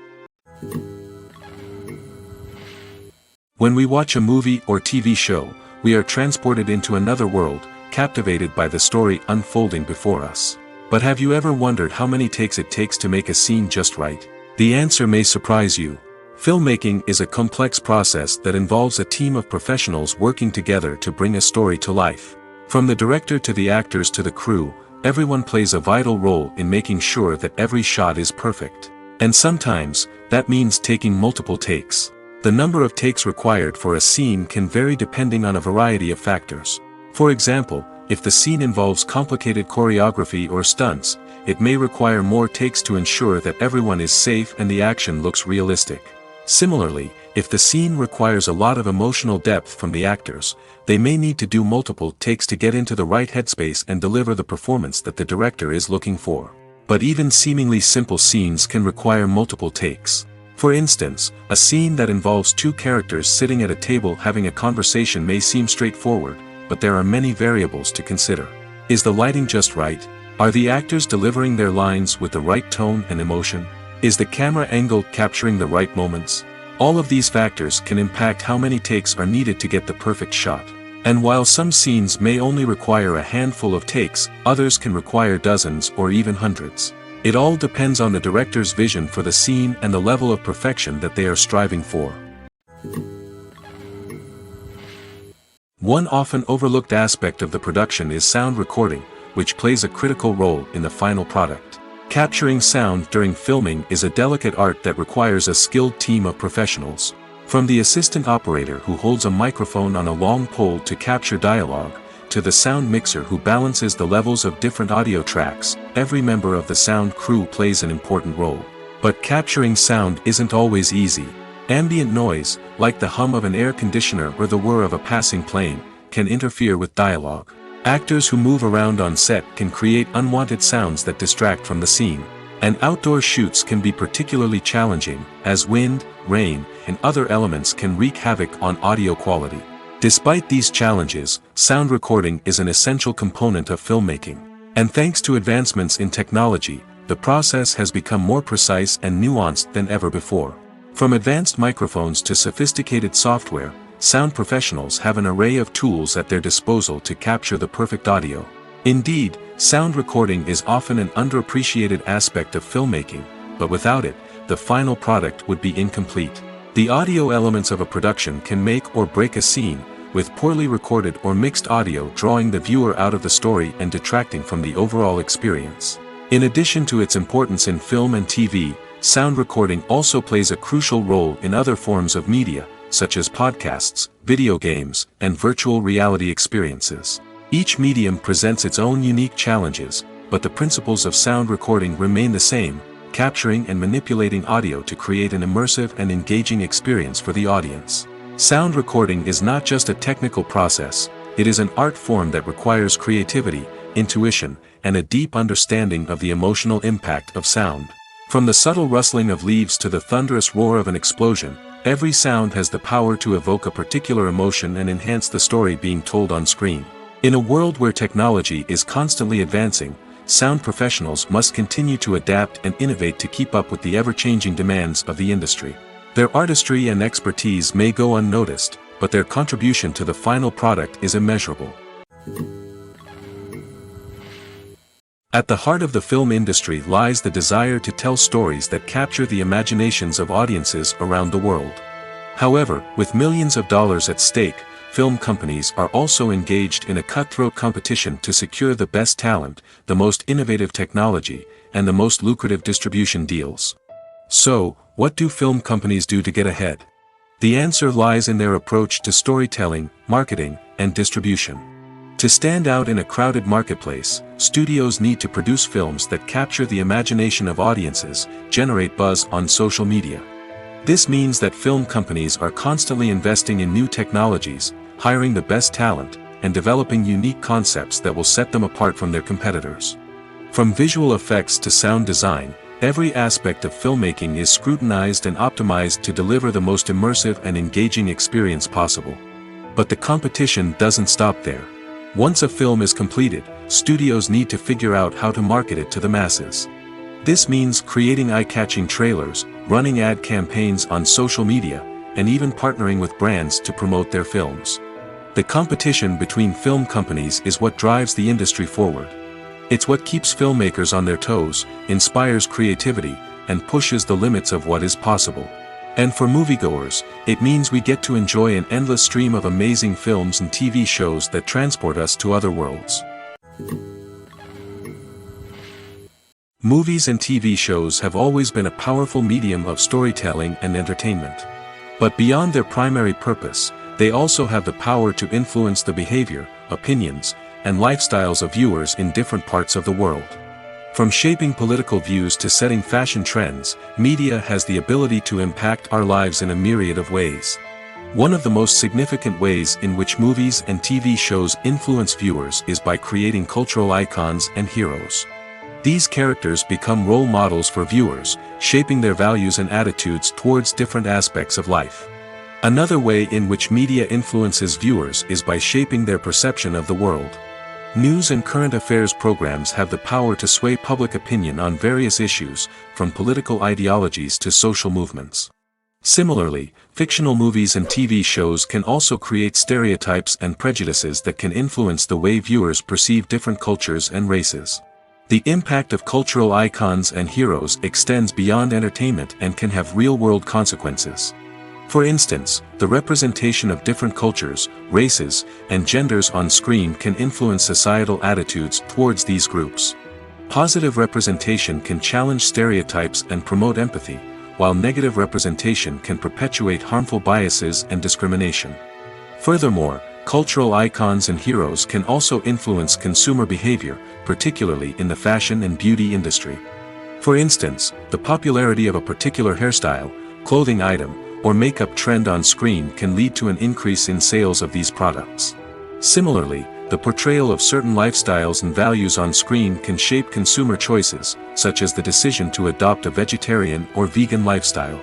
When we watch a movie or TV show, we are transported into another world, captivated by the story unfolding before us. But have you ever wondered how many takes it takes to make a scene just right? The answer may surprise you. Filmmaking is a complex process that involves a team of professionals working together to bring a story to life. From the director to the actors to the crew, everyone plays a vital role in making sure that every shot is perfect. And sometimes, that means taking multiple takes. The number of takes required for a scene can vary depending on a variety of factors. For example, if the scene involves complicated choreography or stunts, it may require more takes to ensure that everyone is safe and the action looks realistic. Similarly, if the scene requires a lot of emotional depth from the actors, they may need to do multiple takes to get into the right headspace and deliver the performance that the director is looking for. But even seemingly simple scenes can require multiple takes. For instance, a scene that involves two characters sitting at a table having a conversation may seem straightforward, but there are many variables to consider. Is the lighting just right? Are the actors delivering their lines with the right tone and emotion? Is the camera angle capturing the right moments? All of these factors can impact how many takes are needed to get the perfect shot. And while some scenes may only require a handful of takes, others can require dozens or even hundreds. It all depends on the director's vision for the scene and the level of perfection that they are striving for. One often overlooked aspect of the production is sound recording, which plays a critical role in the final product. Capturing sound during filming is a delicate art that requires a skilled team of professionals. From the assistant operator who holds a microphone on a long pole to capture dialogue, to the sound mixer who balances the levels of different audio tracks, every member of the sound crew plays an important role. But capturing sound isn't always easy. Ambient noise, like the hum of an air conditioner or the whir of a passing plane, can interfere with dialogue. Actors who move around on set can create unwanted sounds that distract from the scene. And outdoor shoots can be particularly challenging, as wind, rain, and other elements can wreak havoc on audio quality. Despite these challenges, sound recording is an essential component of filmmaking. And thanks to advancements in technology, the process has become more precise and nuanced than ever before. From advanced microphones to sophisticated software, sound professionals have an array of tools at their disposal to capture the perfect audio. Indeed, sound recording is often an underappreciated aspect of filmmaking, but without it, the final product would be incomplete. The audio elements of a production can make or break a scene, with poorly recorded or mixed audio drawing the viewer out of the story and detracting from the overall experience. In addition to its importance in film and TV, sound recording also plays a crucial role in other forms of media, such as podcasts, video games, and virtual reality experiences. Each medium presents its own unique challenges, but the principles of sound recording remain the same, capturing and manipulating audio to create an immersive and engaging experience for the audience. Sound recording is not just a technical process, it is an art form that requires creativity, intuition, and a deep understanding of the emotional impact of sound. From the subtle rustling of leaves to the thunderous roar of an explosion, every sound has the power to evoke a particular emotion and enhance the story being told on screen. In a world where technology is constantly advancing, sound professionals must continue to adapt and innovate to keep up with the ever-changing demands of the industry. Their artistry and expertise may go unnoticed, but their contribution to the final product is immeasurable. At the heart of the film industry lies the desire to tell stories that capture the imaginations of audiences around the world. However, with millions of dollars at stake, film companies are also engaged in a cutthroat competition to secure the best talent, the most innovative technology, and the most lucrative distribution deals. So, what do film companies do to get ahead? The answer lies in their approach to storytelling, marketing, and distribution. To stand out in a crowded marketplace, studios need to produce films that capture the imagination of audiences, generate buzz on social media. This means that film companies are constantly investing in new technologies, hiring the best talent, and developing unique concepts that will set them apart from their competitors. From visual effects to sound design, every aspect of filmmaking is scrutinized and optimized to deliver the most immersive and engaging experience possible. But the competition doesn't stop there. Once a film is completed, studios need to figure out how to market it to the masses. This means creating eye-catching trailers, running ad campaigns on social media, and even partnering with brands to promote their films. The competition between film companies is what drives the industry forward. It's what keeps filmmakers on their toes, inspires creativity, and pushes the limits of what is possible. And for moviegoers, it means we get to enjoy an endless stream of amazing films and TV shows that transport us to other worlds. Movies and TV shows have always been a powerful medium of storytelling and entertainment. But beyond their primary purpose, they also have the power to influence the behavior, opinions, and lifestyles of viewers in different parts of the world. From shaping political views to setting fashion trends, media has the ability to impact our lives in a myriad of ways. One of the most significant ways in which movies and TV shows influence viewers is by creating cultural icons and heroes. These characters become role models for viewers, shaping their values and attitudes towards different aspects of life. Another way in which media influences viewers is by shaping their perception of the world. News and current affairs programs have the power to sway public opinion on various issues, from political ideologies to social movements. Similarly, fictional movies and TV shows can also create stereotypes and prejudices that can influence the way viewers perceive different cultures and races. The impact of cultural icons and heroes extends beyond entertainment and can have real-world consequences. For instance, the representation of different cultures, races, and genders on screen can influence societal attitudes towards these groups. Positive representation can challenge stereotypes and promote empathy, while negative representation can perpetuate harmful biases and discrimination. Furthermore, cultural icons and heroes can also influence consumer behavior, particularly in the fashion and beauty industry. For instance, the popularity of a particular hairstyle, clothing item, or makeup trend on screen can lead to an increase in sales of these products. Similarly, the portrayal of certain lifestyles and values on screen can shape consumer choices, such as the decision to adopt a vegetarian or vegan lifestyle.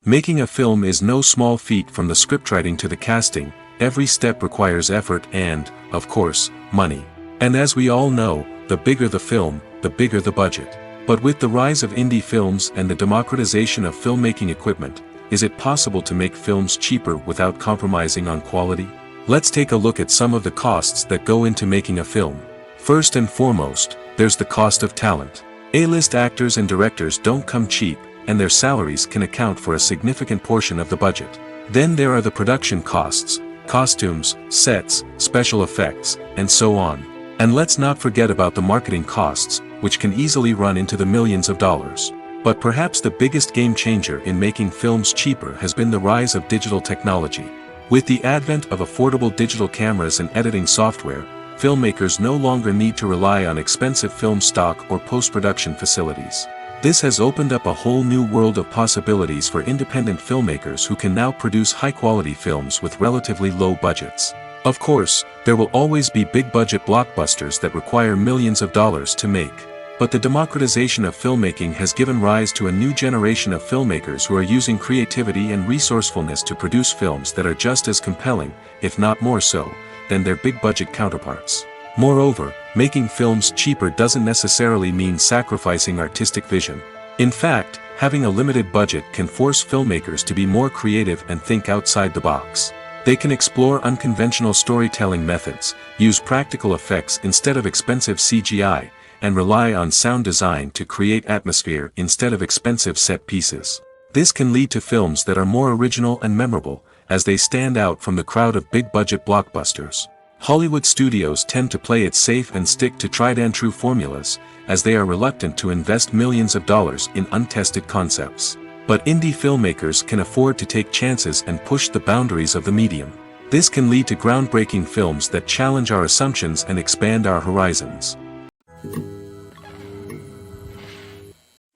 Making a film is no small feat. From the scriptwriting to the casting, every step requires effort and, of course, money. And as we all know, the bigger the film, the bigger the budget. But with the rise of indie films and the democratization of filmmaking equipment, is it possible to make films cheaper without compromising on quality? Let's take a look at some of the costs that go into making a film. First and foremost, there's the cost of talent. A-list actors and directors don't come cheap, and their salaries can account for a significant portion of the budget. Then there are the production costs, costumes, sets, special effects, and so on. And let's not forget about the marketing costs, which can easily run into the millions of dollars. But perhaps the biggest game changer in making films cheaper has been the rise of digital technology. With the advent of affordable digital cameras and editing software, filmmakers no longer need to rely on expensive film stock or post-production facilities. This has opened up a whole new world of possibilities for independent filmmakers who can now produce high-quality films with relatively low budgets. Of course, there will always be big-budget blockbusters that require millions of dollars to make. But the democratization of filmmaking has given rise to a new generation of filmmakers who are using creativity and resourcefulness to produce films that are just as compelling, if not more so, than their big-budget counterparts. Moreover, making films cheaper doesn't necessarily mean sacrificing artistic vision. In fact, having a limited budget can force filmmakers to be more creative and think outside the box. They can explore unconventional storytelling methods, use practical effects instead of expensive CGI, and rely on sound design to create atmosphere instead of expensive set pieces. This can lead to films that are more original and memorable, as they stand out from the crowd of big-budget blockbusters. Hollywood studios tend to play it safe and stick to tried-and-true formulas, as they are reluctant to invest millions of dollars in untested concepts. But indie filmmakers can afford to take chances and push the boundaries of the medium. This can lead to groundbreaking films that challenge our assumptions and expand our horizons.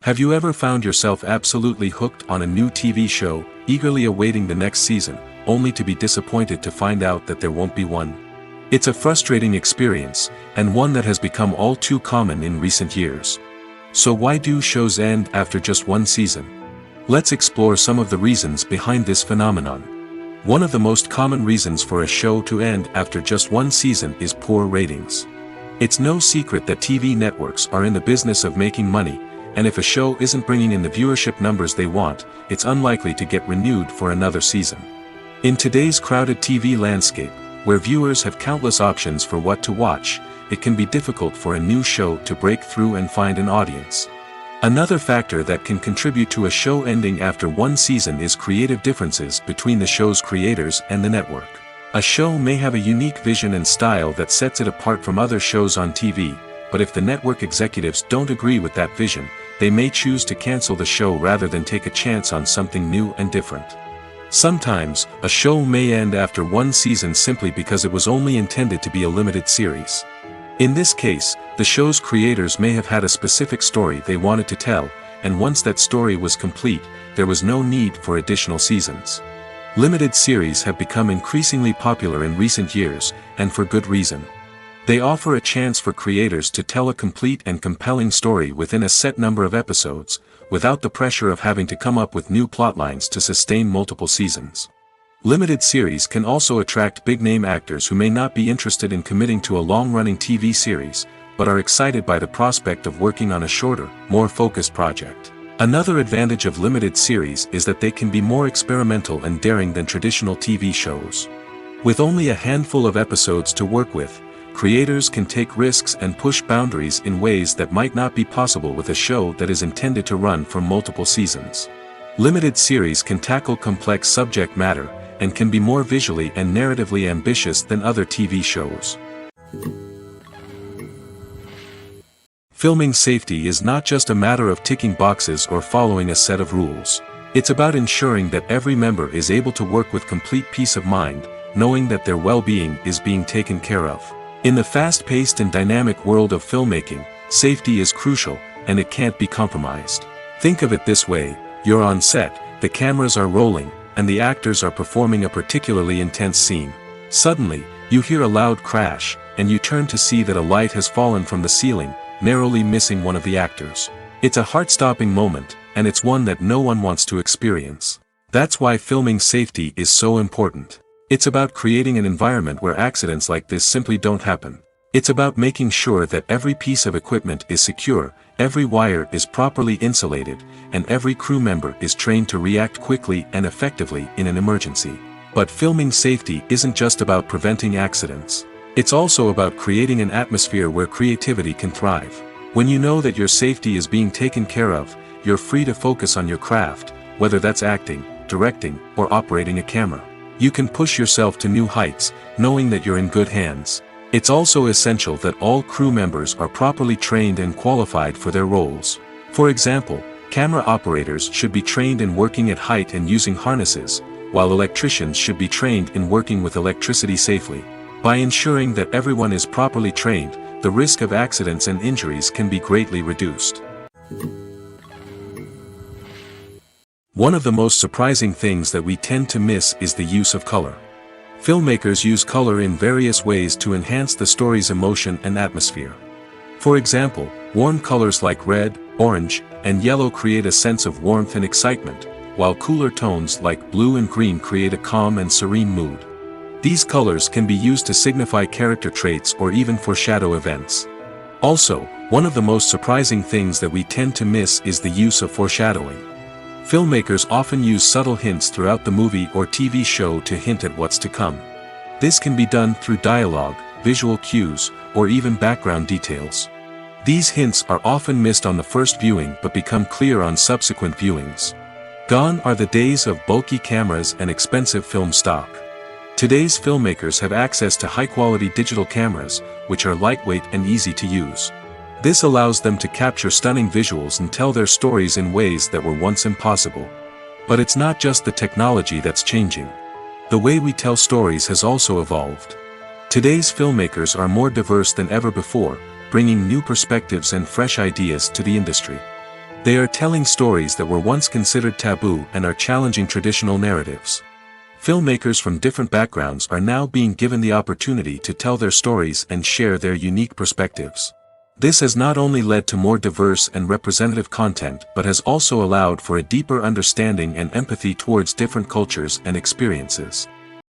Have you ever found yourself absolutely hooked on a new TV show, eagerly awaiting the next season, only to be disappointed to find out that there won't be one? It's a frustrating experience, and one that has become all too common in recent years. So why do shows end after just one season? Let's explore some of the reasons behind this phenomenon. One of the most common reasons for a show to end after just one season is poor ratings. It's no secret that TV networks are in the business of making money, and if a show isn't bringing in the viewership numbers they want, it's unlikely to get renewed for another season. In today's crowded TV landscape, where viewers have countless options for what to watch, it can be difficult for a new show to break through and find an audience. Another factor that can contribute to a show ending after one season is creative differences between the show's creators and the network. A show may have a unique vision and style that sets it apart from other shows on TV, but if the network executives don't agree with that vision, they may choose to cancel the show rather than take a chance on something new and different. Sometimes, a show may end after one season simply because it was only intended to be a limited series. In this case, the show's creators may have had a specific story they wanted to tell, and once that story was complete, there was no need for additional seasons. Limited series have become increasingly popular in recent years, and for good reason. They offer a chance for creators to tell a complete and compelling story within a set number of episodes, without the pressure of having to come up with new plotlines to sustain multiple seasons. Limited series can also attract big-name actors who may not be interested in committing to a long-running TV series, but are excited by the prospect of working on a shorter, more focused project. Another advantage of limited series is that they can be more experimental and daring than traditional TV shows. With only a handful of episodes to work with, creators can take risks and push boundaries in ways that might not be possible with a show that is intended to run for multiple seasons. Limited series can tackle complex subject matter, and can be more visually and narratively ambitious than other TV shows. Filming safety is not just a matter of ticking boxes or following a set of rules. It's about ensuring that every member is able to work with complete peace of mind, knowing that their well-being is being taken care of. In the fast-paced and dynamic world of filmmaking, safety is crucial, and it can't be compromised. Think of it this way: you're on set, the cameras are rolling, and the actors are performing a particularly intense scene. Suddenly, you hear a loud crash, and you turn to see that a light has fallen from the ceiling, narrowly missing one of the actors. It's a heart-stopping moment, and it's one that no one wants to experience. That's why filming safety is so important. It's about creating an environment where accidents like this simply don't happen. It's about making sure that every piece of equipment is secure, every wire is properly insulated, and every crew member is trained to react quickly and effectively in an emergency. But filming safety isn't just about preventing accidents. It's also about creating an atmosphere where creativity can thrive. When you know that your safety is being taken care of, you're free to focus on your craft, whether that's acting, directing, or operating a camera. You can push yourself to new heights, knowing that you're in good hands. It's also essential that all crew members are properly trained and qualified for their roles. For example, camera operators should be trained in working at height and using harnesses, while electricians should be trained in working with electricity safely. By ensuring that everyone is properly trained, the risk of accidents and injuries can be greatly reduced. One of the most surprising things that we tend to miss is the use of color. Filmmakers use color in various ways to enhance the story's emotion and atmosphere. For example, warm colors like red, orange, and yellow create a sense of warmth and excitement, while cooler tones like blue and green create a calm and serene mood. These colors can be used to signify character traits or even foreshadow events. Also, one of the most surprising things that we tend to miss is the use of foreshadowing. Filmmakers often use subtle hints throughout the movie or TV show to hint at what's to come. This can be done through dialogue, visual cues, or even background details. These hints are often missed on the first viewing but become clear on subsequent viewings. Gone are the days of bulky cameras and expensive film stock. Today's filmmakers have access to high-quality digital cameras, which are lightweight and easy to use. This allows them to capture stunning visuals and tell their stories in ways that were once impossible. But it's not just the technology that's changing. The way we tell stories has also evolved. Today's filmmakers are more diverse than ever before, bringing new perspectives and fresh ideas to the industry. They are telling stories that were once considered taboo and are challenging traditional narratives. Filmmakers from different backgrounds are now being given the opportunity to tell their stories and share their unique perspectives. This has not only led to more diverse and representative content but has also allowed for a deeper understanding and empathy towards different cultures and experiences.